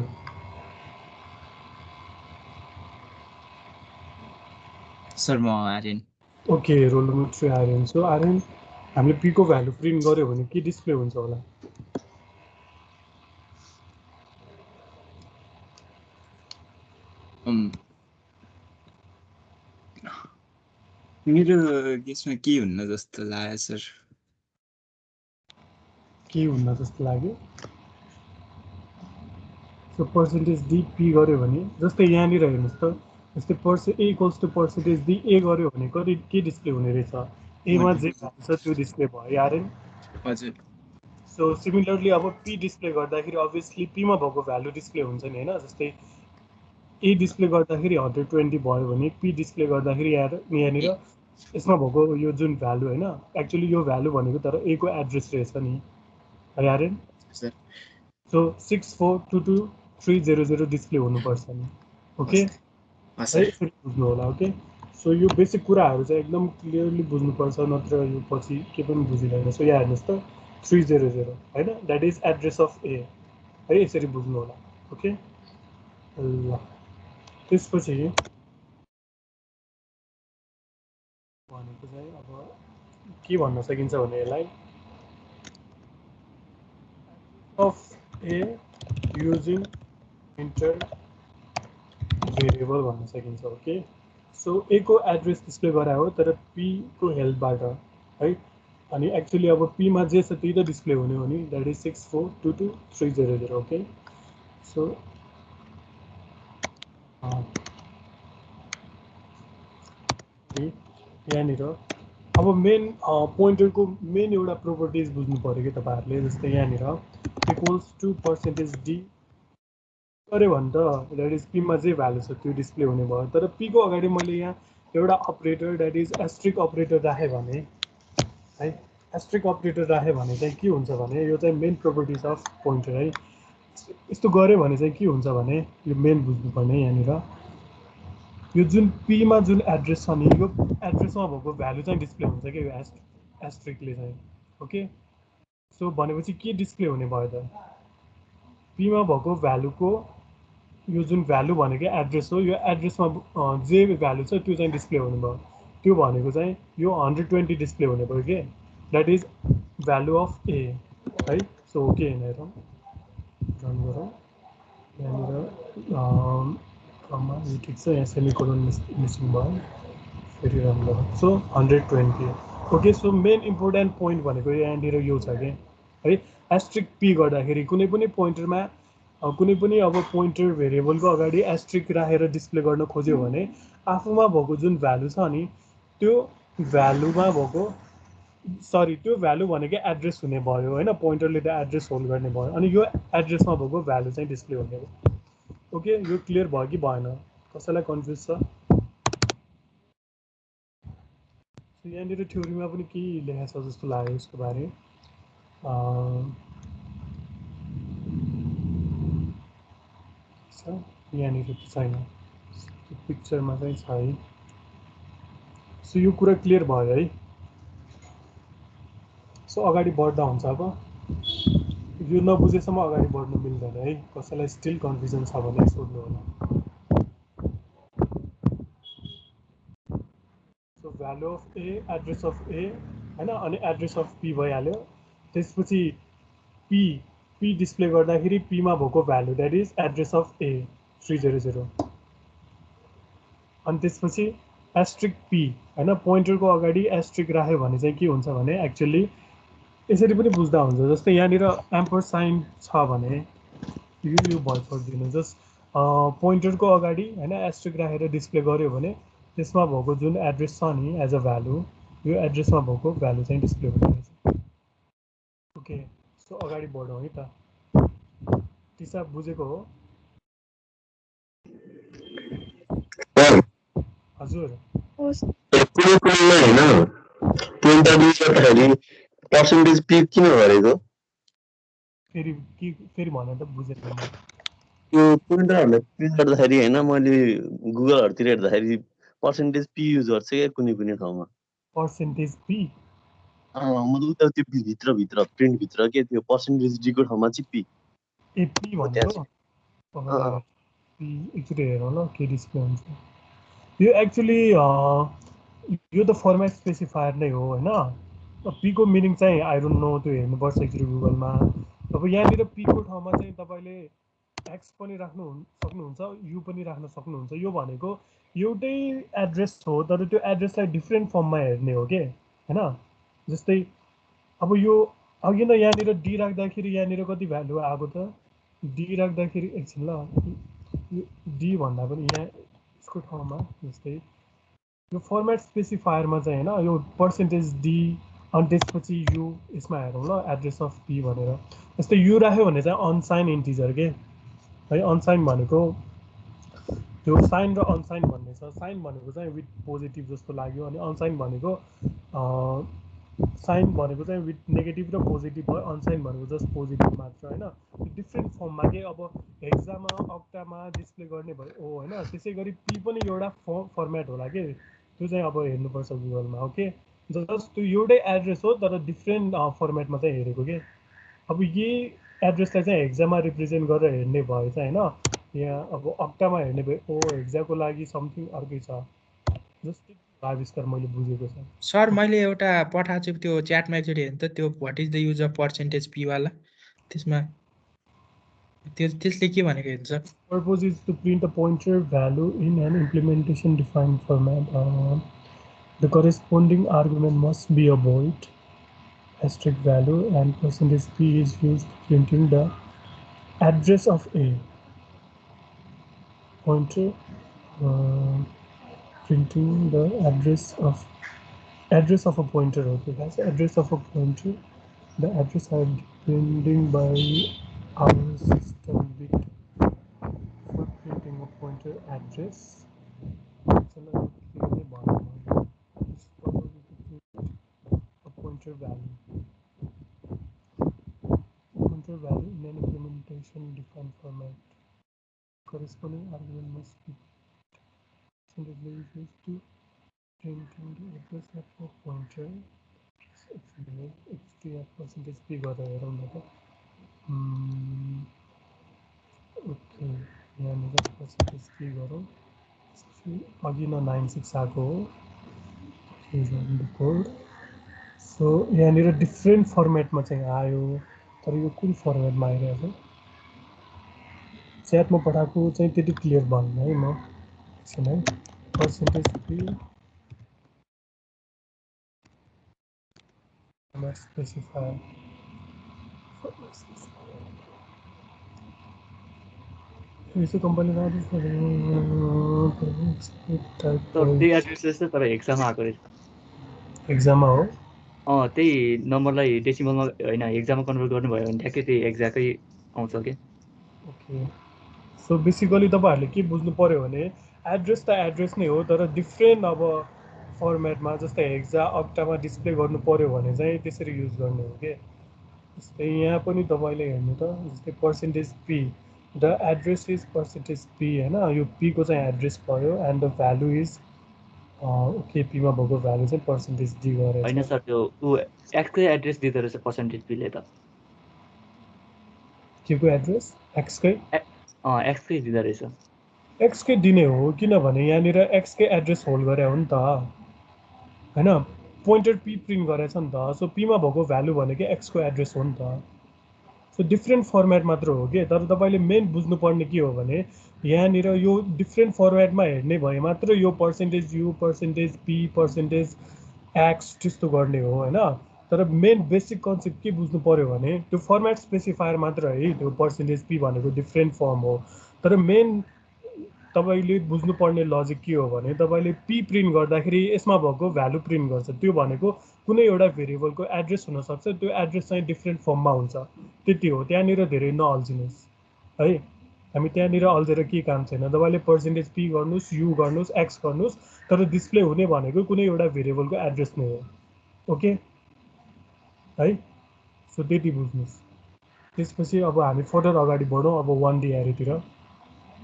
सर म Aryan okay roll number 3 Aryan so Aryan हामीले पी को भ्यालु प्रिन्ट गर्यो भने के डिस्प्ले हुन्छ होला मेरो केसमा के हुन्न जस्तो लाग्यो सर के हुन्न जस्तो लाग्यो सो पर्सेन्टेज डी पी गर्यो भने जस्तै यहाँनिर हेर्नुहोस् त जस्तै A equals to percentage D A गर्यो भने कति के डिस्प्ले हुने रहेछ एमा जे भ्यालु छ त्यो डिस्प्ले भयो आर्यन हजुर सो सिमिलरली अब पी डिस्प्ले गर्दाखेरि अभियसली पीमा भएको भ्यालु डिस्प्ले हुन्छ नि हैन जस्तै ए डिस्प्ले गर्दाखेरि 120 भयो भने पी डिस्प्ले गर्दाखेरि यहाँनिर यसमा भएको यो जुन भ्यालु हैन एक्चुअली यो भ्यालु भनेको तर ए को एड्रेस रहेछ नि है आर्यन सर सो 6422300 डिस्प्ले हुनुपर्छ नि ओके है यसरी बुझ्नु होला ओके सो यो बेसिक कुराहरू चाहिँ एकदम क्लियरली बुझ्नुपर्छ नत्र यो पछि के पनि बुझिदैन सो यहाँ हेर्नुहोस् त 300 हैन दैट इज एड्रेस अफ ए है यसरी बुझ्नु होला ओके ल त्यसपछि भनेको चाहिँ अब के भन्न सकिन्छ भने यसलाई of a using enter variable भन्न सकिन्छ ओके सो ए को एड्रेस डिस्प्ले गरायो तर पी को हेल्पबाट है अनि एक्चुअली अब पी मा जे छ त्यही त डिस्प्ले हुने हो नि दैट इज 6422300 ओके सो यहाँनिर अब मेन पोइन्टरको मेन एउटा प्रोपर्टिज बुझ्नु पर्यो कि तपाईहरुले जस्तै यहाँनिर इक्वल्स टु पर्सेन्टेज डी गरे भने त दैट इज पीमा जे भ्यालु छ त्यो डिस्प्ले हुने भयो तर पी को अगाडि मैले यहाँ एउटा operator that is asterisk operator राखे भने है एस्ट्रिक अपरेटर राखे भने चाहिँ के हुन्छ भने यो चाहिँ मेन प्रोपर्टिज अफ पोइन्टर है यस्तो गरे भने चाहिँ के हुन्छ भने यो मेन बुझ्नुपर्ने यहाँनिर यो जुन पीमा जुन एड्रेस छ नि यो एड्रेसमा भएको भ्यालु चाहिँ डिस्प्ले हुन्छ कि यो एस्ट्रिकले चाहिँ ओके सो भनेपछि के डिस्प्ले हुने भयो त पीमा भएको भ्यालुको यो जुन भ्यालु भनेको एड्रेस हो यो एड्रेसमा जे भ्यालु छ त्यो चाहिँ डिस्प्ले हुने भयो त्यो भनेको चाहिँ यो 120 डिस्प्ले हुने भयो के दैट इज भ्यालु अफ ए है सो ओके हेरौँ रन गरौँ यहाँनिर यो ठिक छ यहाँ सेमिकोलन मिसिङ भयो फेरि रन गरौँ so 120 okay so main important point भनेको यहाँनिर यो छ कि है एस्ट्रिक पी गर्दाखेरि कुनै पनि पोइन्टरमा कुनै पनि अब पोइन्टर भेरिएबलको अगाडि एस्ट्रिक राखेर डिस्प्ले गर्न खोज्यो भने आफूमा भएको जुन भ्यालु छ नि त्यो भ्यालुमा भएको सरी त्यो भ्यालु भनेको एड्रेस हुने भयो हैन पोइन्टरले त एड्रेस होल्ड गर्ने भयो अनि यो एड्रेसमा भएको भ्यालु चाहिँ डिस्प्ले हुने भयो ओके यो क्लियर भयो कि भएन कसैलाई कन्फ्युज छ यहाँनिर थ्योरीमा पनि के लेखा छ जस्तो लाग्यो यसको बारे यहाँनिर छैन पिक्चरमा चाहिँ छ है। सो यो कुरा क्लियर भयो है। सो अगाडि बढ्दा हुन्छ अब यो नबुझेसम्म अगाडि बढ्नु मिल्दैन है। कसैलाई स्टिल कन्फ्युजन छ भने सोध्नु होला। So value of A, address of A हैन, अनि एड्रेस अफ पी भइहाल्यो। त्यसपछि पी डिस्प्ले गर्दाखेरि पीमा भएको value that is address of A 300। अनि त्यसपछि एस्ट्रिक पी हैन, पोइन्टरको अगाडि एस्ट्रिक राख्यो भने चाहिँ के हुन्छ भने एक्चुअली यसरी पनि बुझ्दा हुन्छ। जस्तै यहाँनिर एम्परसाइन छ भने यो भयो छोडिदिनु। जस्ट पोइन्टरको अगाडि हैन एस्ट्रिक राखेर डिस्प्ले गर्यो भने त्यसमा भएको जुन एड्रेस छ नि एज अ भ्यालु, यो एड्रेसमा भएको भ्यालु चाहिँ डिस्प्ले हुने रहेछ। ओके, सो अगाडि बढौँ है त। तिसा बुझेको हो? हजुर कुनै कुनैमा हैन पोइन्टर युज गर्दाखेरि पर्सेन्टेज पी किन गरेको? फेरि भने त बुझेन मैले। त्यो पोइन्टरहरूलाई प्रिन्ट गर्दाखेरि हैन मैले गुगलहरुतिर हेर्दाखेरि पर्सेन्टेज पी युज गर्छ क्या कुनै कुनै ठाउँमा। पर्सेन्टेज पी मतलब त्यो भित्र प्रिन्ट भित्र के त्यो पर्सेन्टेज डी को ठाउँमा चाहिँ पी। ए पी भनेको एकचोटि हेरौँ ल के डिस्प्ले हुन्छ। यो एक्चुअली यो त फर्मेट स्पेसिफायर नै हो हैन। पी को मिनिङ चाहिँ आई डोन्ट नो, त्यो हेर्नुपर्छ एकचोटि गुगलमा। अब यहाँनिर पी को ठाउँमा चाहिँ तपाईँले एक्स पनि राख्नु सक्नुहुन्छ, यु पनि राख्न सक्नुहुन्छ। यो भनेको एउटै एड्रेस हो तर त्यो एड्रेसलाई डिफ्रेन्ट फर्ममा हेर्ने हो के हैन। जस्तै अब यो अघि नै यहाँनिर डी राख्दाखेरि यहाँनिर कति भ्यालु आएको त? डी राख्दाखेरि एकछिन ल, डी भन्दा पनि यहाँ यसको ठाउँमा जस्तै यो फर्मेट स्पेसिफायरमा चाहिँ हैन यो पर्सेन्टेज डी अनि त्यसपछि यु यसमा हेरौँ ल एड्रेस अफ पी भनेर। जस्तै यु राख्यो भने चाहिँ अनसाइन इन्टिजर के है। अनसाइन भनेको त्यो साइन र अनसाइन भन्ने छ। साइन भनेको चाहिँ विथ पोजिटिभ जस्तो लाग्यो, अनि अनसाइन भनेको साइन भनेको चाहिँ विथ नेगेटिभ र पोजिटिभ भयो, अनसाइन भनेको जस्ट पोजिटिभ मात्र हैन। डिफ्रेन्ट फर्ममा के अब हेक्सामा अक्टामा डिस्प्ले गर्ने भयो हैन। त्यसै गरी पी पनि एउटा फर्मेट होला के, त्यो चाहिँ अब हेर्नुपर्छ गुगलमा। ओके, जस्ट त्यो एउटै एड्रेस हो तर डिफ्रेन्ट फर्मेटमा चाहिँ हेरेको के। अब यही एड्रेसलाई चाहिँ हेक्सामा रिप्रेजेन्ट गरेर हेर्ने भयो चाहिँ हैन, यहाँ अब अक्टामा हेर्ने भयो हेक्साको लागि समथिङ अर्कै छ। जस्तै आविष्कार मैले बुझेको छ। सर मैले एउटा पठाएको छु त्यो च्याटमा एकचोटि हेर्नु त, त्यो what is the use of percentage P वाला। त्यसमा त्यसले के भनेको हेर्नु sir. Purpose is to print a pointer value in an implementation defined format. The corresponding argument must be a bold asterisk value, and percentage p is used to printing the address of a pointer, printing the address of a pointer. Okay guys, address of a pointer, the address are depending by our system bit for printing a pointer address. A pointer value in an implementation defined format. Corresponding argument must be used to printing the address of a pointer. XTF percentage p गरेर हेरौँ न त। Okay, यहाँनिर percentage P गरौँ। अघि न 96 आएको हो कोड। सो यहाँनिर डिफ्रेन्ट फर्मेटमा चाहिँ आयो, तर यो कुन फर्मेटमा आइरहेको छ च्याटमा पठाएको चाहिँ त्यति क्लियर भएन है। म एकछिन है, पर्सेन्टेज पी स्पेसिफायर यसो कम्पनी एक्जाममा आएको रहेछ। एक्जाममा हो त्यही नम्बरलाई डेसिमलमा होइन एक्जाममा कन्भर्ट गर्नुभयो भने ठ्याक्कै त्यही एक्ज्याक्टै आउँछ के। ओके, सो बेसिकली तपाईँहरूले के बुझ्नु पऱ्यो भने एड्रेस त एड्रेस नै हो तर डिफ्रेन्ट अब फर्मेटमा जस्तै हेक्सा अक्टामा डिस्प्ले गर्नु पऱ्यो भने चाहिँ त्यसरी युज गर्ने हो के। जस्तै यहाँ पनि तपाईँले हेर्नु त, जस्तै percentage P the address is percentage p हैन यो p को चाहिँ एड्रेस भयो and the value is okay p मा भएको भ्यालु चाहिँ percentage d गरेछ होइन सर त्यो ऊ x कै एड्रेस दिँदो रहेछ पर्सेन्टेज पीले त के को एड्रेस x कै x कै दिँदो रहेछ x कै दिने हो किनभने यहाँनिर x कै एड्रेस होल्ड गरे हो नि त हैन पोइन्टर p प्रिन्ट गरेछ नि त सो p मा भएको भ्यालु भनेको x को एड्रेस हो नि त सो डिफ्रेन्ट फर्मेट मात्र हो के तर तपाईले मेन बुझ्नुपर्ने के हो भने यहाँनिर यो डिफ्रेन्ट फर्मेटमा हेर्ने भए मात्र यो percentage u percentage p percentage x त्यस्तो गर्ने हो हैन तर मेन बेसिक कन्सेप्ट के बुझ्नु पर्यो भने त्यो फर्मेट स्पेसिफायर मात्र है त्यो पर्सेन्टेज p भनेको डिफ्रेन्ट फर्म हो तर मेन तपाईले बुझ्नुपर्ने लजिक के हो भने तपाईले p प्रिन्ट गर्दाखेरि यसमा भएको भ्यालु प्रिन्ट गर्छ त्यो भनेको कुनै एउटा भेरिएबलको एड्रेस हुन सक्छ त्यो एड्रेस चाहिँ डिफ्रेन्ट फर्ममा हुन्छ त्यति हो त्यहाँनिर धेरै नअल्झिनुस् है हामी त्यहाँनिर अल्झेर के काम छैन तपाईले पर्सेन्टेज p गर्नुस् u गर्नुस् x गर्नुस् तर डिस्प्ले हुने भनेको कुनै एउटा भेरिएबलको एड्रेस नै हो ओके है सो त्यति बुझ्नुस् त्यसपछि अब हामी फर्दर अगाडि बढौँ अब 1D एरेतिर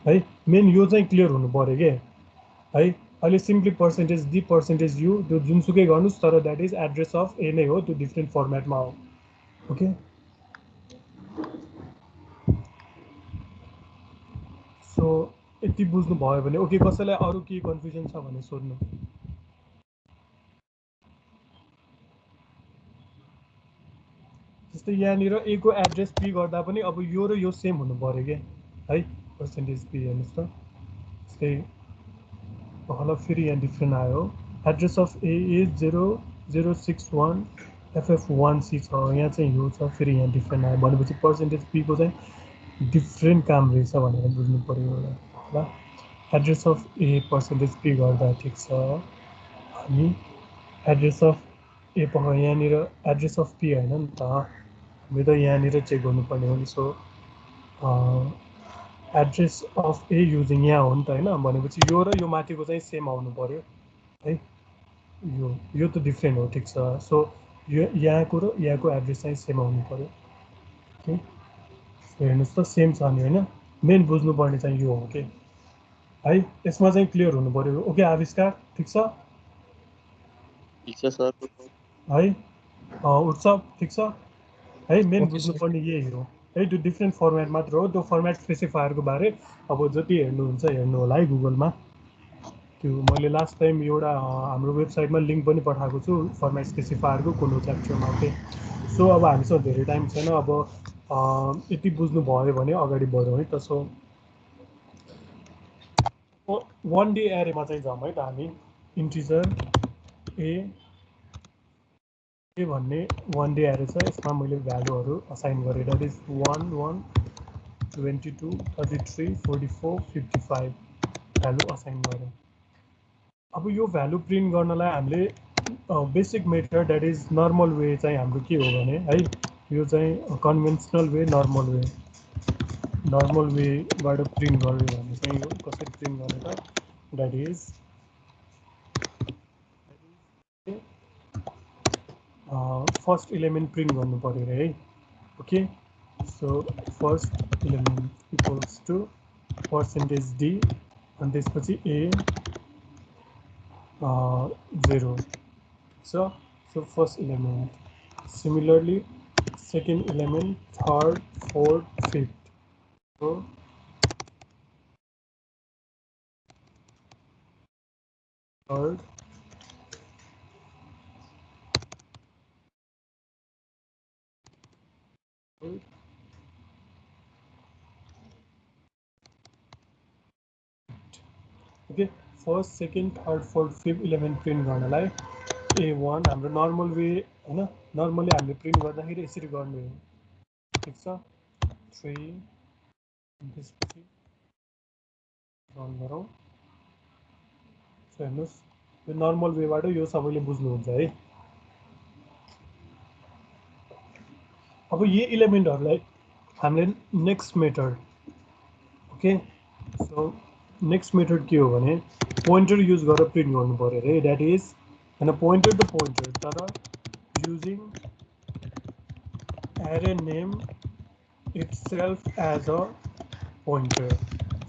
है मेन यो चाहिँ क्लियर हुनु पर्यो के है अहिले simply percentage d percentage u त्यो जुनसुकै गर्नुस् तर that is address of a नै हो त्यो डिफ्रेन्ट फर्मेटमा हो ओके सो यति बुझ्नु भयो भने ओके कसैलाई अरु के कन्फ्युजन छ भने सोध्नु जस्तै यहाँनिर a को एड्रेस p गर्दा पनि अब यो र यो सेम हुनु पर्यो के है पर्सेन्टेज p हेर्नुस् त जस्तै होला फेरि यहाँ डिफ्रेन्ट आयो address of a is 0061 ff1c छ यहाँ चाहिँ यो छ फेरि यहाँ डिफ्रेन्ट आयो भनेपछि पर्सेन्टेज p को चाहिँ डिफ्रेन्ट काम रहेछ भनेर बुझ्नु पर्यो होला address of a percentage p गर्दा ठिक छ अनि एड्रेस अफ a पक्का यहाँनिर एड्रेस अफ p हैन नि त हामी त यहाँनिर चेक गर्नुपर्ने हो नि so address of a using यहाँ हो नि त हैन भनेपछि यो र यो माथिको चाहिँ सेम आउनु पर्यो है यो त डिफ्रेन्ट हो ठिक छ सो यो यहाँको र यहाँको एड्रेस चाहिँ सेम आउनु पर्यो ओके सो हेर्नुस् त सेम छ नि हैन मेन बुझ्नुपर्ने चाहिँ यो हो के है यसमा चाहिँ क्लियर हुनु पर्यो ओके आविष्कार ठिक छ सर है उठ्छ ठिक छ है मेन बुझ्नुपर्ने यही हो है त्यो डिफ्रेन्ट फर्मेट मात्र हो त्यो फर्मेट स्पेसिफायरको बारे अब जति हेर्नुहुन्छ हेर्नु होला है गुगलमा त्यो मैले लास्ट टाइम एउटा हाम्रो वेबसाइटमा लिङ्क पनि पठाएको छु फर्मेट स्पेसिफायरको कुन च्याप्टरमा ओके सो अब हामीसँग धेरै टाइम छैन अब यति बुझ्नु भयो भने अगाडि बढौँ है त सो 1D एरेमा चाहिँ जाउँ है त हामी इन्टिजर a भन्ने 1D एरे छ यसमा मैले भ्यालुहरू असाइन गरेँ द्याट इज 1 1 22 33 44 55 भ्यालु असाइन गरेँ अब यो भ्यालु प्रिन्ट गर्नलाई हामीले basic method that is normal way चाहिँ हाम्रो के हो भने है यो चाहिँ कन्भेन्सनल वे नर्मल वेबाट प्रिन्ट गर्यो भने चाहिँ यो कसरी प्रिन्ट गर्ने त that is first element print गर्नु पर्यो रे है okay so first element equals to percentage d अनि त्यसपछि a 0 so first element similarly second element third fourth fifth so third okay first second third fourth fifth eleventh print गर्नलाई a1 हाम्रो normal way हैन normally हामीले print गर्दाखेरि यसरी गर्ने हो ठिक छ 3 त्यसपछि रन गरौँ हेर्नुस् यो नर्मल वेबाट यो सबैले बुझ्नुहुन्छ है अब यही इलिमेन्टहरूलाई हामीले next method okay so next method के हो भने पोइन्टर युज गरेर प्रिन्ट गर्नु पर्यो रे द्याट इज हैन पोइन्टर त पोइन्टर तर using array name itself as a pointer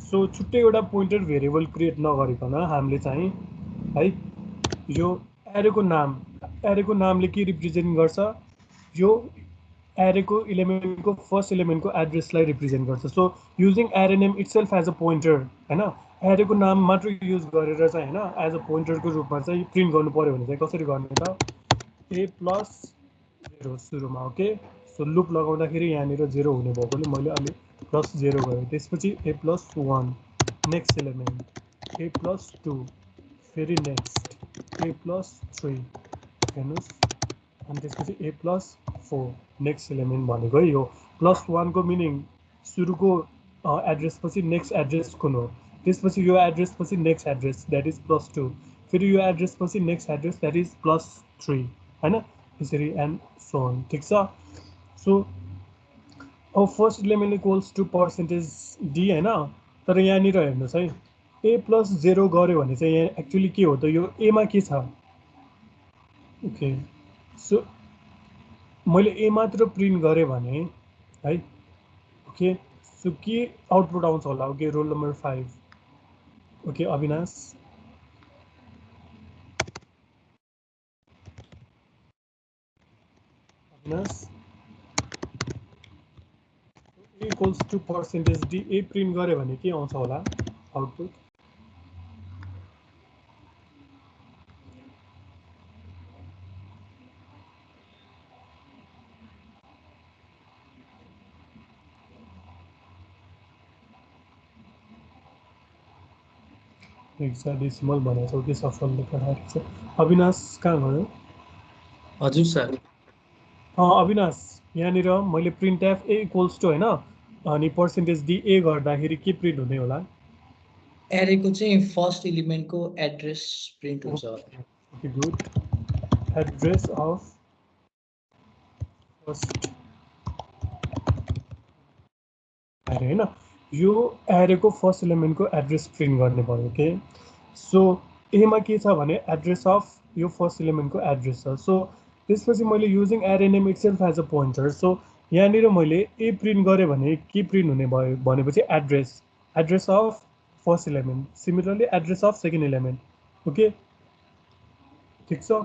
so छुट्टै एउटा पोइन्टर भेरिएबल क्रिएट नगरिकन हामीले चाहिँ है यो एरेको नामले के रिप्रेजेन्ट गर्छ यो एरेको इलिमेन्टको फर्स्ट इलिमेन्टको एड्रेसलाई रिप्रेजेन्ट गर्छ so using array name itself as a pointer हैन एरेको नाम मात्र युज गरेर चाहिँ हैन एज अ पोइन्टरको रूपमा चाहिँ प्रिन्ट गर्नु पर्यो भने चाहिँ कसरी गर्ने त a+0 सुरुमा ओके सो लुप लगाउँदाखेरि यहाँनिर 0 हुने भएकोले मैले अलि +0 गरेँ त्यसपछि a+1 नेक्स्ट इलिमेन्ट a+2 फेरि नेक्स्ट a+3 हेर्नुस् अनि त्यसपछि a+4 नेक्स्ट इलिमेन्ट भनेको यो +1 को मिनिङ सुरुको एड्रेस पछि नेक्स्ट एड्रेस कुन हो त्यसपछि यो एड्रेस पछि नेक्स्ट एड्रेस द्याट इज +2 फेरि यो एड्रेस पछि नेक्स्ट एड्रेस द्याट इज +3 हैन यसरी एन्ड सो अन ठीक छ सो अब first element equals to %d हैन तर यहाँनिर हेर्नुहोस् है a+0 गर्यो भने चाहिँ यहाँ एक्चुअली के हो त यो a मा के छ ओके सो मैले a मात्र प्रिन्ट गरेँ भने है ओके सो के आउटपुट आउँछ होला okay roll number 5 okay Avinash equals to %d a print गरे भने के आउँछ होला आउटपुट हेक्साडेसिमल भनेको के सफल लेखिरहेको छ अविनाश कहाँ गयो हजुर सर अविनाश यहाँनिर मैले print f a equals to हैन अनि %d a गर्दाखेरि के प्रिन्ट हुने होला एरेको चाहिँ फर्स्ट इलिमेन्टको एड्रेस प्रिन्ट हुन्छ okay good address of first array हैन यो एरेको फर्स्ट इलिमेन्टको एड्रेस प्रिन्ट गर्ने भयो ओके सो ए मा के छ भने एड्रेस अफ यो फर्स्ट इलिमेन्टको एड्रेस छ सो त्यसपछि मैले using array name itself as a pointer so यहाँनिर मैले ए प्रिन्ट गरेँ भने के प्रिन्ट हुने भयो भनेपछि address of first element similarly address of second element okay ठिक छ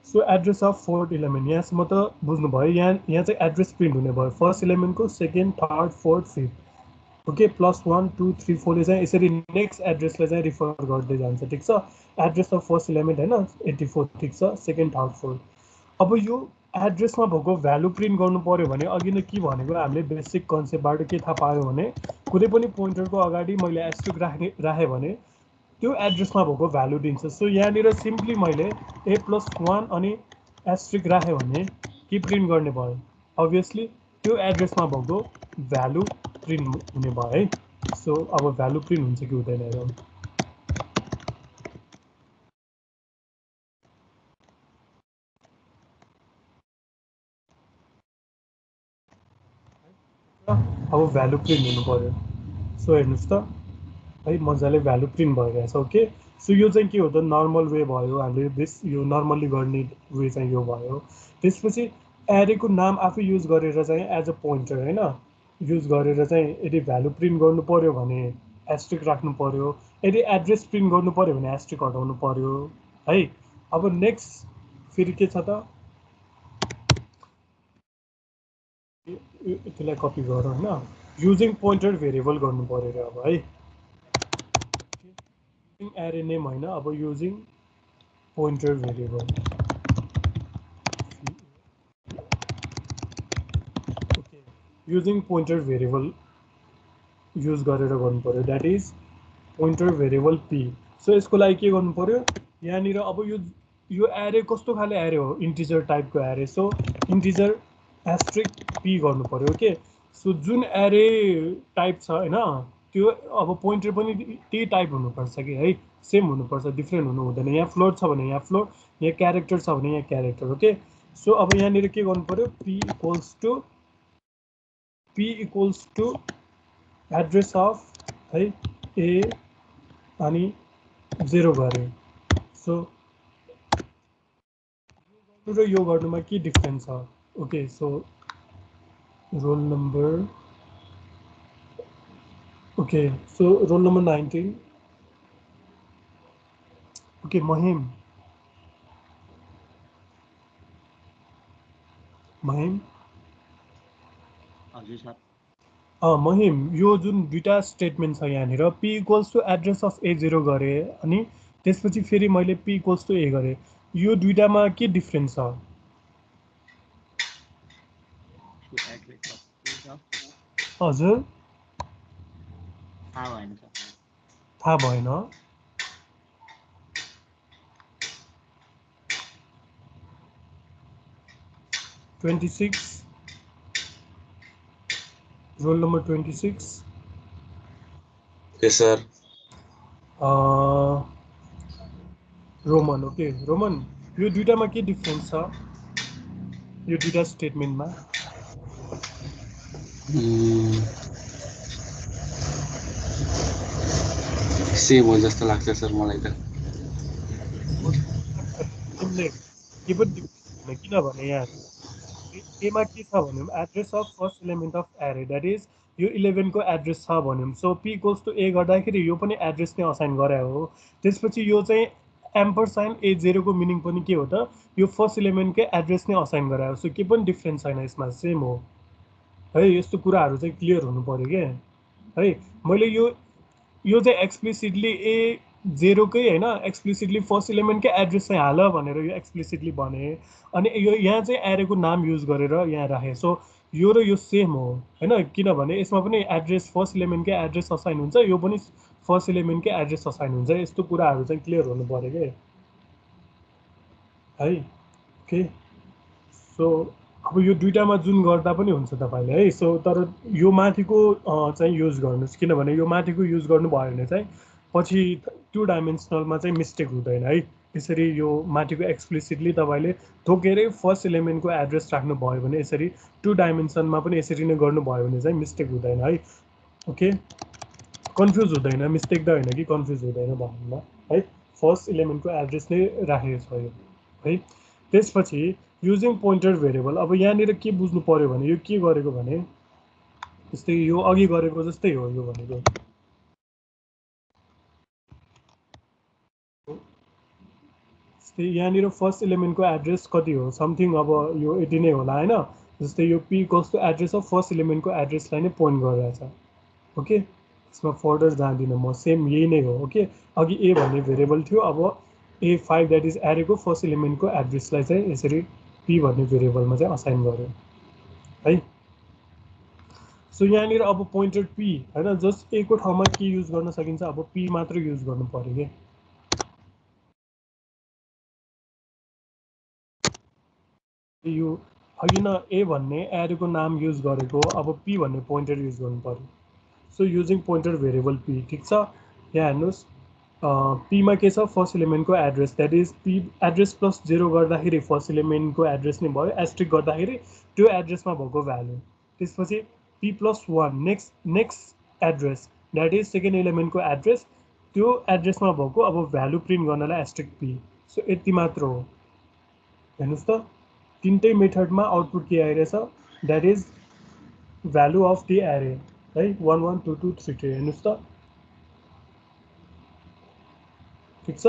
so address of fourth element यहाँसम्म त बुझ्नुभयो यहाँ चाहिँ एड्रेस प्रिन्ट हुने भयो फर्स्ट इलिमेन्टको second third fourth fifth okay +1 2 3 4 ले चाहिँ यसरी नेक्स्ट एड्रेसलाई चाहिँ रिफर गर्दै जान्छ ठिक छ एड्रेस अफ फर्स्ट इलिमेन्ट हैन 84 ठिक छ सेकेन्ड थर्ड फोर्थ अब यो एड्रेसमा भएको भ्यालु प्रिन्ट गर्नु पर्यो भने अघि नै के भनेको हामीले बेसिक कन्सेप्टबाट के थाहा पायो भने कुनै पनि पोइन्टरको अगाडि मैले एस्ट्रिक राखेँ भने त्यो एड्रेसमा भएको भ्यालु दिन्छ सो यहाँनिर सिम्पली मैले a+1 अनि एस्ट्रिक राखेँ भने के प्रिन्ट गर्ने भयो अभियसली त्यो एड्रेसमा भएको भ्यालु प्रिन्ट हुने भयो है सो अब भ्यालु प्रिन्ट हुन्छ कि हुँदैन हेरौँ अब भ्यालु प्रिन्ट हुनु पर्यो सो हेर्नुहोस् त है मजाले भ्यालु प्रिन्ट भइरहेछ ओके सो यो चाहिँ के हो त नर्मल वे भयो हामीले यो नर्मल्ली गर्ने वे चाहिँ यो भयो त्यसपछि एरेको नाम आफै युज गरेर चाहिँ एज अ पोइन्टर हैन युज गरेर चाहिँ यदि भ्यालु प्रिन्ट गर्नु पर्यो भने एस्ट्रिक राख्नु पर्यो यदि एड्रेस प्रिन्ट गर्नु पर्यो भने एस्ट्रिक हटाउनु पर्यो है अब नेक्स्ट फेरि के छ त त्यसलाई कपी गरौँ हैन युजिङ पोइन्टर भेरिएबल गर्नु पर्यो रे अब है युजिङ एरे नेम हैन अब using pointer variable using pointer variable use गरेर गर्नु पर्यो that is pointer variable p so यसको लागि के गर्नु पर्यो यहाँनिर अब यो एरे कस्तो खाले एरे हो इन्टिजर टाइपको एरे सो इन्टिजर एस्ट्रिक p गर्नु पर्यो ओके सो जुन एरे टाइप छ हैन त्यो अब पोइन्टर पनि त्यही टाइप हुनुपर्छ कि है सेम हुनुपर्छ डिफ्रेन्ट हुनु हुँदैन यहाँ फ्लोट छ भने यहाँ फ्लोट यहाँ क्यारेक्टर छ भने यहाँ क्यारेक्टर ओके सो अब यहाँनिर के गर्नु पर्यो p equals to address of है ए अनि 0 गरे सो र यो गर्नुमा के डिफरेन्स छ okay so roll number Okay, so roll number 19. Okay, Mahim. Mahim. हजुर सर महिम यो जुन दुईटा स्टेटमेन्ट छ यहाँनिर p equals to address of A0 गरे अनि त्यसपछि फेरि मैले p इक्वल्स टु A गरे यो दुईटामा के डिफरेन्स छ हजुर थाहा भएन 26 roll number 26 Yes, sir. Roman okay Roman यो दुईटामा के डिफरेन्स छ यो दुईटा स्टेटमेन्टमा सेम हो जस्तो लाग्छ सर मलाई त के पनि डिफरेन्स किनभने यहाँ एमा के छ भन्यौँ address of first element of array that is यो 11 को एड्रेस छ भन्यौँ so p equals to A गर्दाखेरि यो पनि एड्रेस नै असाइन गरायो हो त्यसपछि यो चाहिँ एम्परसाइन A0 को मिनिङ पनि के हो त यो फर्स्ट एलिमेन्टकै एड्रेस नै असाइन गरायो सो के पनि डिफरेन्स छैन यसमा सेम हो है यस्तो कुराहरू चाहिँ क्लियर हुनु पर्यो के है मैले यो चाहिँ एक्सप्लिसिटली A0 कै हैन एक्सप्लिसिटली फर्स्ट एलिमेन्टकै एड्रेस चाहिँ हाल भनेर यो एक्सप्लिसिटली भने अनि यो यहाँ चाहिँ एरेको नाम युज गरेर यहाँ राखे सो यो र यो सेम हो हैन किनभने यसमा पनि एड्रेस फर्स्ट एलिमेन्टकै एड्रेस असाइन हुन्छ यो पनि फर्स्ट एलिमेन्टकै एड्रेस असाइन हुन्छ यस्तो कुराहरू चाहिँ क्लियर हुनु पर्यो के है ओके सो अब यो दुईटामा जुन गर्दा पनि हुन्छ तपाईले है सो तर यो माथिको चाहिँ युज गर्नुस् किनभने यो माथिको युज गर्नु भयो भने चाहिँ पछि 2 डाइमेन्सनलमा चाहिँ मिस्टेक हुँदैन है यसरी यो माथिको एक्सप्लिसिटली तपाईले थोकेरै फर्स्ट एलिमेन्टको एड्रेस राख्नु भयो भने यसरी 2 डाइमेन्सनमा पनि यसरी नै गर्नु भयो भने चाहिँ मिस्टेक हुँदैन है ओके कन्फ्युज हुँदैन मिस्टेक त हैन कि कन्फ्युज हुँदैन भन्नुमा है फर्स्ट एलिमेन्टको एड्रेस नै राखेको छ यो है त्यसपछि युजिङ पोइन्टर भेरिएबल अब यहाँनिर के बुझ्नु पर्यो भने यो के गरेको भने जस्तै यो अघि गरेको जस्तै हो यो भनेको यहाँनिर फर्स्ट एलिमेन्टको एड्रेस कति हो समथिङ अब यो 80 नै होला हैन जस्तै यो p equals to address of first एलिमेन्टको एड्रेसलाई नै पोइन्ट गरिरहेछ ओके यसमा फर्दर जाँदिन म सेम यही नै हो ओके अघि a भन्ने भेरिएबल थियो अब A5 द्याट इज एरेको फर्स्ट एलिमेन्टको एड्रेसलाई चाहिँ यसरी p भन्ने भेरिएबलमा चाहिँ असाइन गर्यो है सो यहाँनिर अब पोइन्टर p हैन जस्ट a को ठाउँमा के युज गर्न सकिन्छ अब p मात्र युज गर्नु पर्यो के यो अघि न a भन्ने एरेको नाम युज गरेको अब p भन्ने पोइन्टर युज गर्नु पर्यो so using pointer variable p ठीक छ यहाँ हेर्नुस् p मा के छ फर्स्ट एलिमेन्टको address that is p address plus 0 गर्दाखेरि फर्स्ट एलिमेन्टको एड्रेस नै भयो एस्ट्रिक गर्दाखेरि त्यो एड्रेसमा भएको भ्यालु त्यसपछि p plus 1 next address that is second एलिमेन्टको एड्रेस त्यो एड्रेसमा भएको अब भ्यालु प्रिन्ट गर्नलाई एस्ट्रिक p सो यति मात्र हो हेर्नुस् त तीनटै मेथडमा आउटपुट के आइरहेछ that is value of the एरे है 1 1 2 2 3 3 हेर्नुस् त ठीक छ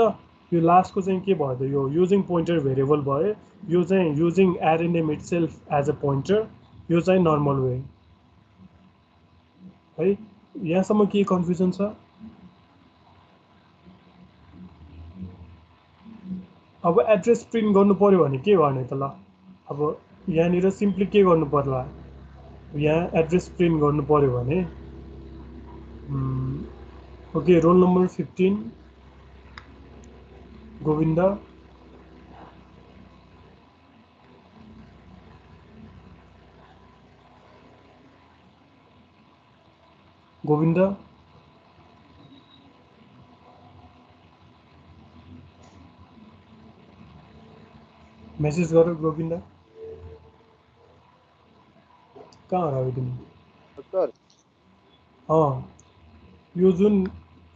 यो लास्टको चाहिँ के भयो त यो युजिङ पोइन्टर भेरिएबल भयो यो चाहिँ using array name itself as a pointer यो चाहिँ नर्मल वे है यहाँसम्म के कन्फ्युजन छ अब एड्रेस प्रिन्ट गर्नु पर्यो भने के गर्ने त ल अब यहाँनिर सिम्पली के गर्नु पर्ला यहाँ एड्रेस प्रिन्ट गर्नु पर्यो भने okay roll number 15 Govind Govind message गर गोविन्द कहाँ हरायो तिमी यो जुन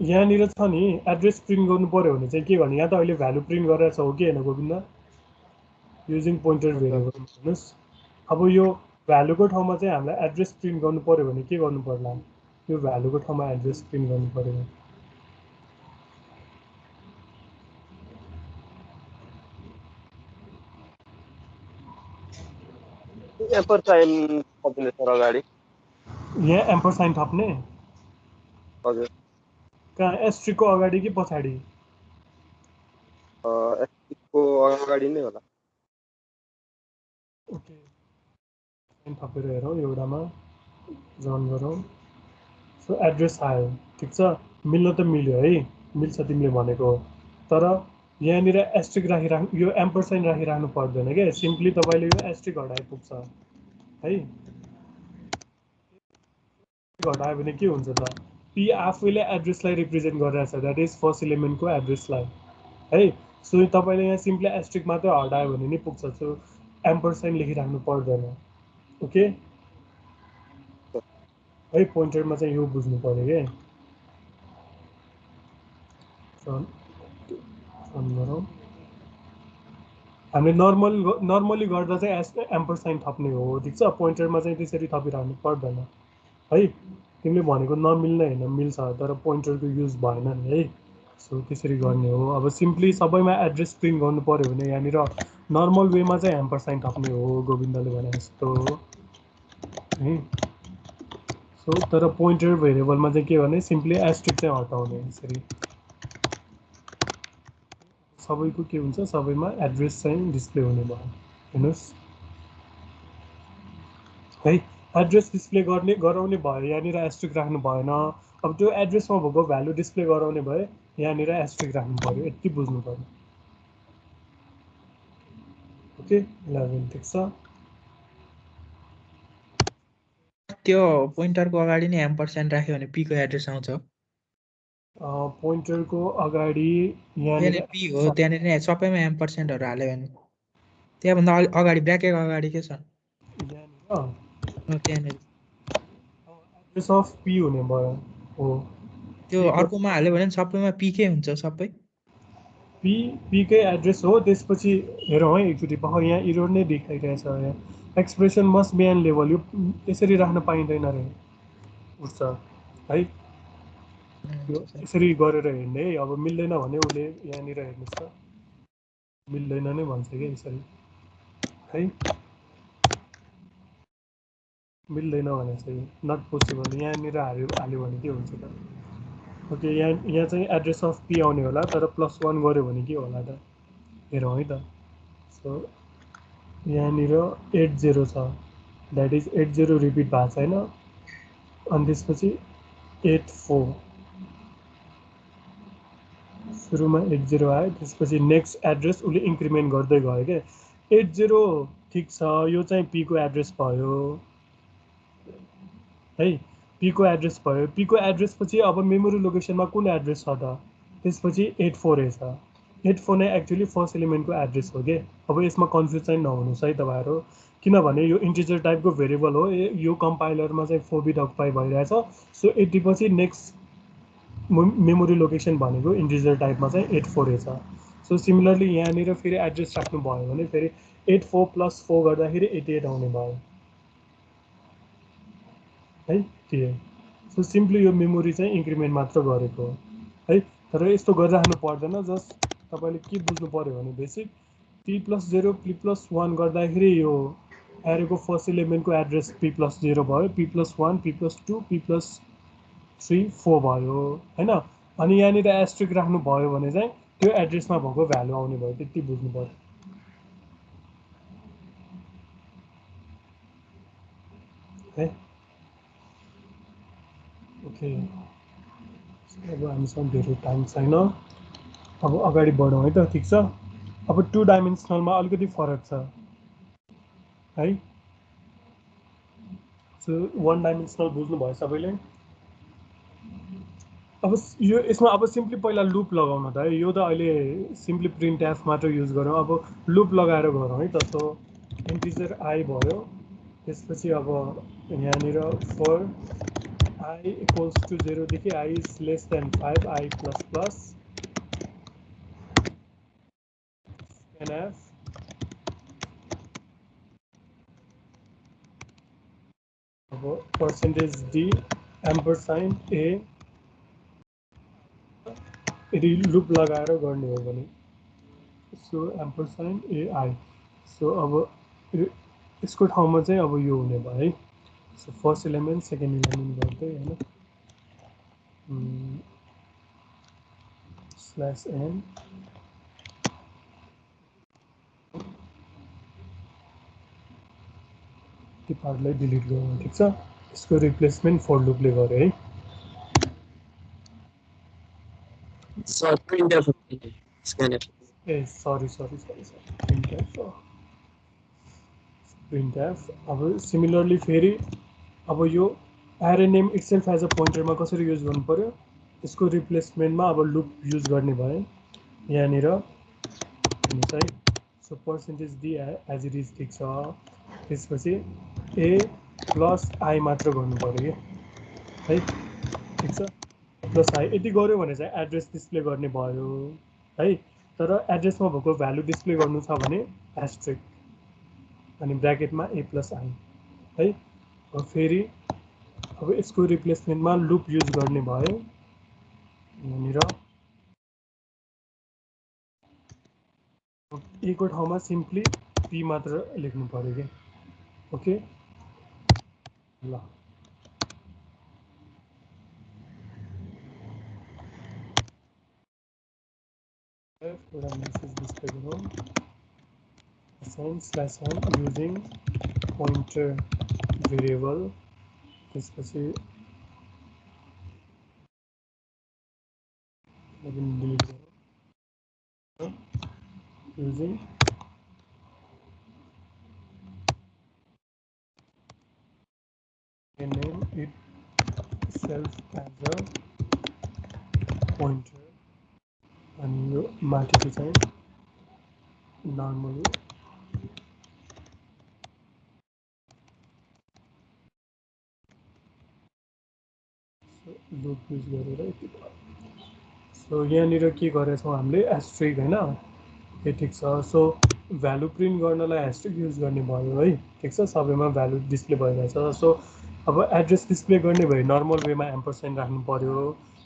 यहाँनिर छ नि एड्रेस प्रिन्ट गर्नु पर्यो भने चाहिँ के गर्ने यहाँ त अहिले भ्यालु प्रिन्ट गरेर छ हो कि हैन गोविन्द युजिङ पोइन्टर भेरिएबल हेर्नुस् अब यो भ्यालुको ठाउँमा चाहिँ हामीलाई एड्रेस प्रिन्ट गर्नु पर्यो भने के गर्नु पर्ला यो भ्यालुको ठाउँमा एड्रेस प्रिन्ट गर्नु पर्यो। एम्परसाइन थप्ने सर अगाडि। यहाँ एम्परसाइन थप्ने हजुर कहाँ एस्ट्रिकको अगाडि कि पछाडि? एसको अगाडि नै होला। ओके थपेर हेरौँ एउटामा रन गरौँ। सो एड्रेस आयो ठिक छ, मिल्न त मिल्यो है, मिल्छ तिमीले भनेको। तर यहाँनिर एस्ट्रिक राखिराख्नु, यो एम्परसाइन राखिराख्नु पर्दैन क्या, सिम्पली तपाईँले यो एस्ट्रिक हटाए पुग्छ है। हटायो भने के हुन्छ त, पी आफैले एड्रेसलाई रिप्रेजेन्ट गरिरहेछ, द्याट इज फर्स्ट इलिमेन्टको एड्रेसलाई है। सो तपाईँले यहाँ सिम्पली एस्ट्रिक मात्रै हटायो भने नि पुग्छ। सो एम्परसाइन लेखिराख्नु पर्दैन। ओके है, पोइन्टरमा चाहिँ यो बुझ्नु पर्यो क्या। गरौँ, हामीले नर्मली गर्दा चाहिँ एम्परसाइन थप्ने हो ठिक छ, पोइन्टरमा चाहिँ त्यसरी थपिराख्नु पर्दैन है। तिमीले भनेको नमिल्ने होइन, मिल्छ, तर पोइन्टरको युज भएन नि है। सो त्यसरी गर्ने हो। अब सिम्पली सबैमा एड्रेस प्रिन्ट गर्नु पर्यो भने यहाँनिर नर्मल वेमा चाहिँ एम्परसाइन थप्ने हो, गोविन्दले भने जस्तो है। सो तर पोइन्टर भेरिएबलमा चाहिँ के भने सिम्पली एस्ट्रिक चाहिँ हटाउने यसरी। सबैको के हुन्छ, सबैमा एड्रेस चाहिँ डिस्प्ले हुने भयो। हेर्नुहोस् है, एड्रेस डिस्प्ले गराउने भयो यहाँनिर एस्ट्रिक राख्नु भएन। अब त्यो एड्रेसमा भएको भ्यालु डिस्प्ले गराउने भए यहाँनिर एस्ट्रिक राख्नु पर्यो, यति बुझ्नु पर्यो। ओके 11 ठिक छ। त्यो पोइन्टरको अगाडि नै एम्परसाइन राख्यो भने पी को एड्रेस आउँछ। पोइन्टरको अगाडि यहाँनिर पी हो, त्यहाँनिर नै सबैमा एम्परसाइन्टहरु हाल्यो भने त्यहाँभन्दा अगाडि ब्र्याकेट अगाडि के छ त्यहाँनिर एड्रेस अफ पी हुने भयो हो। त्यो अर्कोमा हाल्यो भने सबैमा पी के हुन्छ, सबै पी कै एड्रेस हो। त्यसपछि हेरौँ है एकचोटि, भर्खर यहाँ इरोड नै देखाइरहेछ यहाँ, expression must be an lvalue, यो यसरी राख्न पाइँदैन रे, उठ्छ है। यो यसरी गरेर हेर्ने है। अब मिल्दैन भने उसले यहाँनिर हेर्नुहोस् त, मिल्दैन नै भन्छ क्या यसरी है, मिल्दैन भने चाहिँ नट पोसिबल, यहाँनिर हाल्यो भने के हुन्छ त। ओके यहाँ चाहिँ एड्रेस अफ पी आउने होला, तर +1 गऱ्यो भने के होला त, हेरौँ है त। सो यहाँनिर 80 छ, द्याट इज 80 रिपिट भएको छैन। अनि त्यसपछि 84 सुरुमा 80 आयो, त्यसपछि नेक्स्ट एड्रेस उसले इन्क्रिमेन्ट गर्दै गयो क्या। 80 ठिक छ, यो चाहिँ पीको एड्रेस भयो है, पीको एड्रेस भयो। पीको एड्रेस पछि अब मेमोरी लोकेसनमा कुन एड्रेस छ त, त्यसपछि 84 छ। 84 नै एक्चुअली फर्स्ट इलिमेन्टको एड्रेस हो कि। अब यसमा कन्फ्युज चाहिँ नहुनुहोस् है तपाईँहरू, किनभने यो इन्टिजर टाइपको भेरिएबल हो, यो कम्पाइलरमा चाहिँ 4 बिट अकुपाई भइरहेछ। सो 80 पछि नेक्स्ट मेमोरी लोकेसन भनेको इन्टिजर टाइपमा चाहिँ 84 छ। सो सिमिलरली यहाँनिर फेरि एड्रेस राख्नु भयो भने फेरि 84 + 4 गर्दाखेरि 88 आउने भयो है, के। सो सिम्पली यो मेमोरी चाहिँ इन्क्रिमेन्ट मात्र गरेको हो है, तर यस्तो गरिराख्नु पर्दैन। जस्ट तपाईँले के बुझ्नु पर्यो भने बेसिक p+0 p+1 गर्दाखेरि यो एरेको फर्स्ट इलिमेन्टको एड्रेस p+0 भयो, p+1 p+2 p+3 4 भयो होइन। अनि यहाँनिर एस्ट्रिक राख्नु भयो भने चाहिँ त्यो एड्रेसमा भएको भ्यालु आउने भयो, त्यति बुझ्नु पर्यो है। ओके अब हामीसँग धेरै टाइम छैन, अब अगाडि बढौँ है त, ठिक छ। अब 2 डाइमेन्सनलमा अलिकति फरक छ है। सो 1 डाइमेन्सनल बुझ्नुभयो सबैले। अब यो यसमा अब सिम्पली पहिला लुप लगाउनु त है, यो त अहिले सिम्पली प्रिन्ट एफ मात्र युज गरौँ। अब लुप लगाएर गरौँ है त। सो इन्टिजर आई भयो, त्यसपछि अब यहाँनिर फर i = 0 देखि i < 5 i++ scanf अब %d एम्परसाइन्ड ए यदि लुप लगाएर गर्ने हो भने सो एम्परसाइन्ड एआई सो अब यसको ठाउँमा चाहिँ अब यो हुने भयो है so first element second element गर्दै हैन स्ल्यास एन त्यो पार्टलाई डिलिट गर्नु ठिक छ यसको रिप्लेसमेन्ट फर लुपले गरे है सर प्रिन्टफ स्क्यानर ए सरी प्रिन्टफ अब सिमिलरली फेरि अब यो एरे नेम इटसेल्फ एज अ पोइन्टरमा कसरी युज गर्नु पर्यो यसको रिप्लेसमेन्टमा अब लुप युज गर्ने भए यहाँनिर हेर्नुहोस् है so percentage d as it is ठिक छ त्यसपछि ए प्लस आई मात्र गर्नु पर्यो कि है ठिक छ प्लस आई यति गऱ्यो भने चाहिँ एड्रेस डिस्प्ले गर्ने भयो है तर एड्रेसमा भएको भ्यालु डिस्प्ले गर्नु छ भने एस्ट्रिक अनि ब्र्याकेटमा ए प्लस आई है अब फेरि अब यसको रिप्लेसमेन्टमा लुप युज गर्ने भयो यहाँनिर ए को ठाउँमा सिम्पली पी मात्र लेख्नु पर्यो कि ओके ल एउटा मेसेज डिस्प्ले गरौँ assign slash n using pointer variable त्यसपछि delete गरौँ using name itself as a pointer and यो माथिको चाहिँ normally लुप युज गरेर यति भयो सो यहाँनिर के गरेछौँ हामीले एस्ट्रिक हैन ए ठिक छ सो भ्यालु प्रिन्ट गर्नलाई एस्ट्रिक युज गर्ने भयो है ठिक छ सबैमा भ्यालु डिस्प्ले भइरहेछ सो अब एड्रेस डिस्प्ले गर्ने भए नर्मल वेमा एम्परसाइन्ड राख्नु पर्यो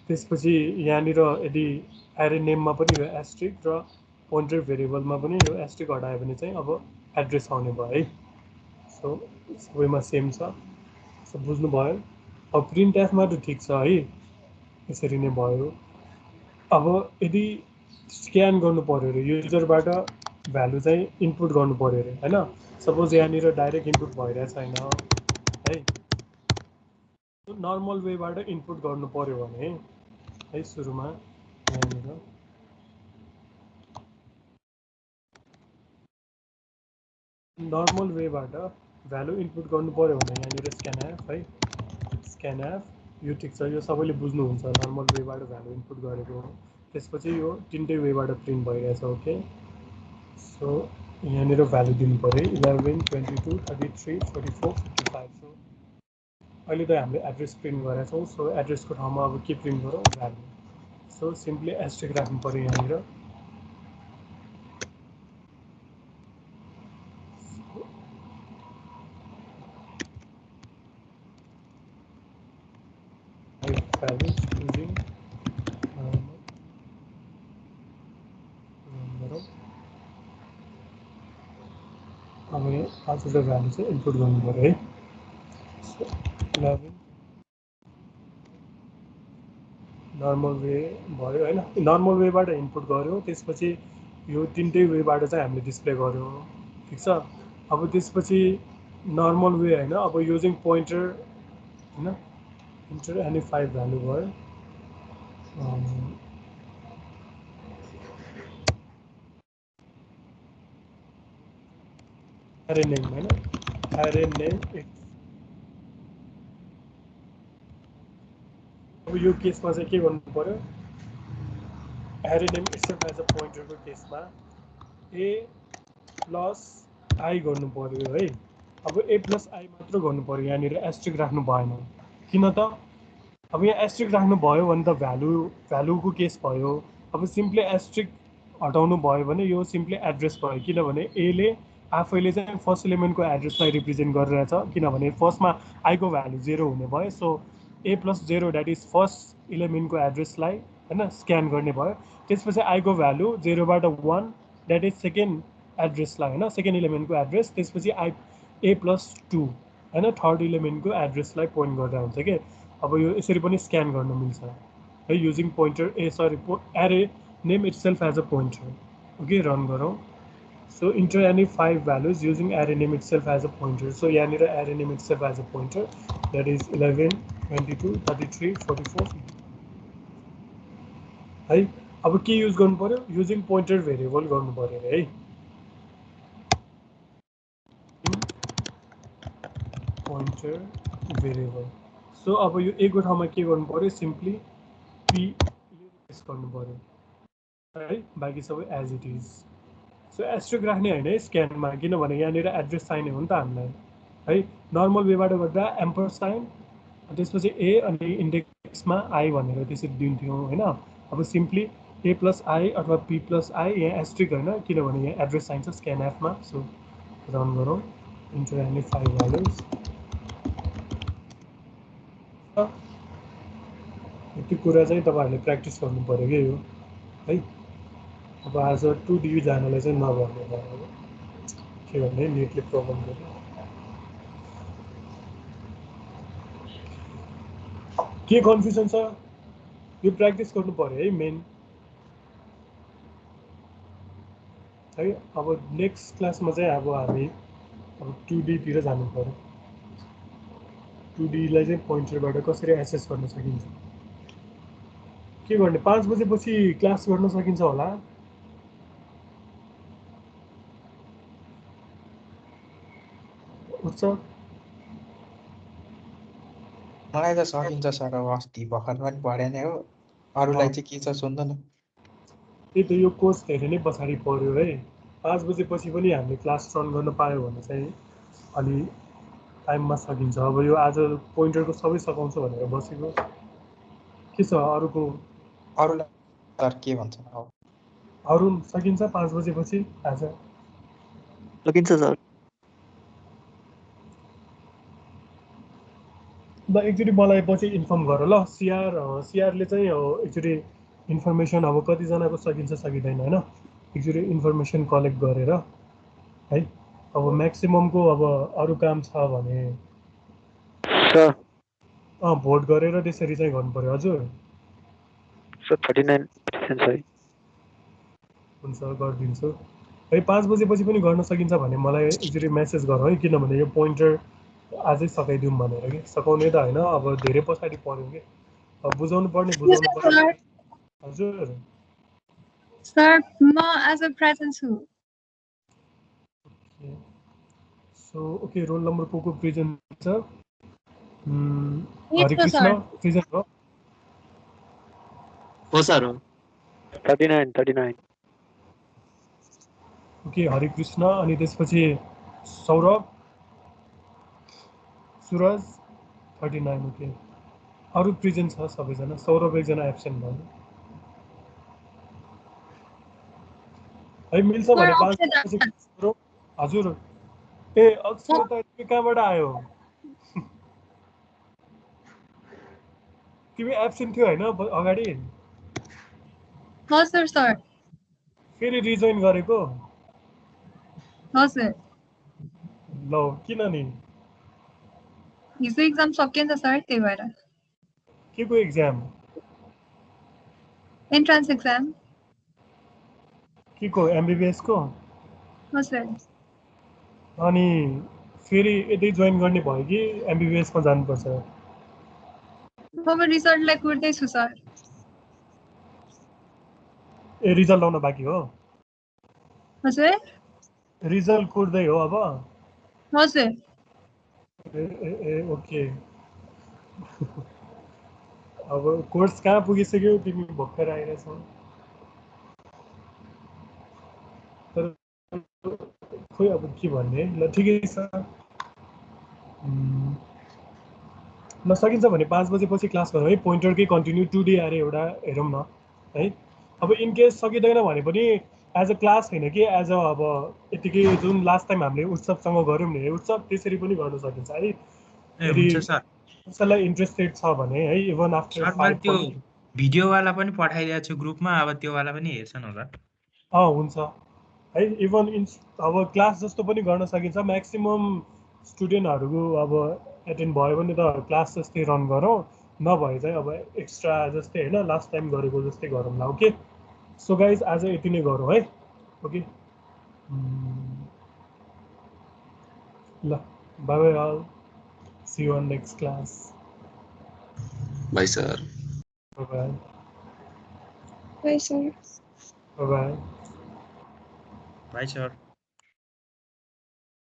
त्यसपछि यहाँनिर यदि एरे नेममा पनि यो एस्ट्रिक र पोइन्टर भेरिएबलमा पनि यो एस्ट्रिक हटायो भने चाहिँ अब एड्रेस आउने भयो है सो सबैमा सेम छ सो बुझ्नुभयो अब प्रिन्ट एफमा त ठिक छ है यसरी नै भयो अब यदि स्क्यान गर्नु पर्यो अरे युजरबाट भ्यालु चाहिँ इनपुट गर्नु पर्यो अरे हैन सपोज यहाँनिर डाइरेक्ट इनपुट भइरहेको छैन है नर्मल वेबाट इनपुट गर्नु पर्यो भने है सुरुमा यहाँनिर नर्मल वेबाट भ्यालु इनपुट गर्नु पर्यो भने यहाँनिर स्क्यान एफ है स्क्यान एफ यो ठिक छ यो सबैले बुझ्नुहुन्छ नर्मल वेबाट भ्यालु इनपुट गरेको त्यसपछि यो तिनटै वेबाट प्रिन्ट भइरहेछ ओके सो यहाँनिर भ्यालु दिनु पर्यो 11 22 33 44 55 सो अहिले त हामीले एड्रेस प्रिन्ट गरेका छौँ सो एड्रेसको ठाउँमा अब के प्रिन्ट गरौँ भ्यालु सो सिम्पली एस्ट्रिक राख्नु पर्यो यहाँनिर values using अब यहाँ 5 भ्यालु चाहिँ इनपुट गर्नु पर्यो है 11 नर्मल वे भयो हैन नर्मल वेबाट इनपुट गर्यो त्यसपछि यो तिनटै वेबाट चाहिँ हामीले डिस्प्ले गर्यो ठीक छ अब त्यसपछि नर्मल वे हैन अब युजिङ पोइन्टर हैन enter any 5 value भयो array name हैन array name अब यो केसमा चाहिँ के गर्नु पर्यो array name itself as a pointer को केसमा a plus i गर्नु पर्यो है अब a plus i मात्र गर्नु पर्यो यहाँनिर एस्ट्रिक राख्नु भएन किन त अब यहाँ एस्ट्रिक राख्नु भयो भने त भ्यालुको केस भयो अब सिम्पली एस्ट्रिक हटाउनु भयो भने यो सिम्पली एड्रेस भयो किनभने एले आफैले चाहिँ फर्स्ट एलिमेन्टको एड्रेसलाई रिप्रेजेन्ट गरिरहेछ किनभने फर्स्टमा आईको भ्यालु 0 हुने भयो so a + 0 that is first इलिमेन्टको एड्रेसलाई हैन स्क्यान गर्ने भयो। त्यसपछि I को भ्यालु 0 बाट 1 द्याट इज सेकेन्ड एड्रेसलाई हैन सेकेन्ड इलिमेन्टको एड्रेस। त्यसपछि a + 2 हैन थर्ड इलिमेन्टको एड्रेसलाई पोइन्ट गर्दा हुन्छ के। अब यो यसरी पनि स्क्यान गर्न मिल्छ है using pointer array name itself as a pointer. Okay run गरौँ। So enter any 5 values using array name itself as a pointer. So here array name itself as a pointer, that is 11, 22, 33, 44. है अब के use गर्नु पर्यो using pointer variable गर्नु पर्यो है। Pointer variable. So अब यो एक ठाउँमा के गर्नु पर्यो सिम्पली p गर्नु पर्यो है बाकी सबै as it is. So asterisk राख्ने होइन है स्क्यानमा किनभने यहाँनिर एड्रेस चाहिने हो नि त हामीलाई है। नर्मल वेबाट गर्दा एम्परसाइन त्यसपछि ए अनि इन्डेक्समा आई भनेर त्यसरी दिन्थ्यौँ होइन। अब सिम्पली a + I अथवा p + I यहाँ एस्ट्रिक होइन किनभने यहाँ एड्रेस चाहिन्छ स्क्यान एफमा। सो रन गरौँ। Enter any 5 values. त्यो कुरा चाहिँ तपाईँहरूले प्र्याक्टिस गर्नु पऱ्यो कि यो है। अब आज 2D जानलाई चाहिँ नभर्नु भयो के भन्ने नेटले प्रब्लम गर्यो। के कन्फ्युजन छ यो प्र्याक्टिस गर्नु पर्यो है मेन है। अब नेक्स्ट क्लासमा चाहिँ अब हामी अब 2D तिर जानु पर्यो। 2D लाई चाहिँ पोइन्टरबाट कसरी एक्सेस गर्न सकिन्छ के गर्ने। 5 बजेपछि क्लास गर्न सकिन्छ होला। मलाई त सकिन्छ सर। अब अस्ति भर्खर पनि पढे नै हो। अरूलाई चाहिँ के छ सोध्नु न। त्यही त यो कोर्स धेरै नै पछाडि पर्यो है। 5 बजेपछि पनि हामीले क्लास रन गर्न पायो भने चाहिँ अलि टाइममा सकिन्छ। अब यो आज पोइन्टरको सबै सकाउँछ भनेर बसेको के छ अरूको। अरूलाई सर के भन्छ अब अरू सकिन्छ 5 बजेपछि आज सकिन्छ सर। ल एकचोटि मलाई पछि इन्फर्म गर ल। सिआरले चाहिँ एकचोटि इन्फर्मेसन अब कतिजनाको सकिन्छ सकिँदैन होइन एकचोटि इन्फर्मेसन कलेक्ट गरेर है। अब म्याक्सिममको अब अरू काम छ भने भोट गरेर त्यसरी चाहिँ गर्नु पर्यो। हजुर सर 39% है। हुन्छ गरिदिन्छु है। 5 बजेपछि पनि गर्न सकिन्छ भने मलाई एकचोटि मेसेज गर है किनभने यो पोइन्टर आजै सकाइदिउँ भनेर कि सकाउने त होइन अब धेरै पछाडि पर्यो कि अब बुझाउनु पर्ने। हजुर सर म आज प्रेजेन्ट छु। सो ओके रोल नम्बर को प्रेजेन्ट छ। हरिकृष्ण प्रेजेन्ट हो। हो सर हो 39। ओके हरिकृष्ण अनि त्यसपछि सौरभ सुरज 39। ओके अरू प्रेजेन्ट छ सबैजना। सौरभ एकजना एब्सेन्ट भयो है। मिल्छ भने 5 बजेपछि। हजुर ए अक्षर त कहाँबाट आयो तिमी एब्सेन्ट थियो होइन अगाडि। हजुर सर। फेरि रिजोइन गरेको। हजुर ल किन नि हिजो एक्जाम सकिन्छ सर त्यही भएर। के को एक्जाम एन्ट्रान्स एक्जाम के को एमबीबीएस को। हजुर अनि फेरि यतै जोइन गर्ने भयो कि एमबीबीएस मा जानुपर्छ। अब रिजल्टलाई कुर्दैछु सर। ए रिजल्ट आउन बाँकी हो। हजुर रिजल्ट कुर्दै हो अब। हजुर ए ओके अब कोर्स कहाँ पुगिसक्यो तिमी भर्खर आइरहेछौ। तर खोइ अब के भन्ने। ल ठिकै छ ल सकिन्छ भने 5 बजेपछि क्लास गरौँ है। पोइन्टरकै कन्टिन्यू 2D आएर एउटा हेरौँ न है। अब इनकेस सकिँदैन भने पनि एज अ क्लास होइन कि एज अ अब यतिकै जुन लास्ट टाइम हामीले उत्सवसँग गऱ्यौँ नि उत्सव त्यसरी पनि गर्न सकिन्छ है। हुन्छ सर। कसैलाई इन्ट्रेस्टेड छ भने है इभन आफ्टर सर मैले त्यो भिडियोवाला पनि पठाइदिएको छु ग्रुपमा, अब त्योवाला पनि हेर्छन् होला। हुन्छ है, इभन अब क्लास जस्तो पनि गर्न सकिन्छ। म्याक्सिमम स्टुडेन्टहरूको अब एटेन्ड भयो भने त क्लास जस्तै रन गरौँ, नभए चाहिँ अब एक्स्ट्रा जस्तै होइन लास्ट टाइम गरेको जस्तै गरौँला। ओके, सो गाइज आज यति नै गरौँ है। ओके, ल bye bye all, see you on next class. Bye sir. Bye bye. Bye, sir. Bye bye. Bye sir.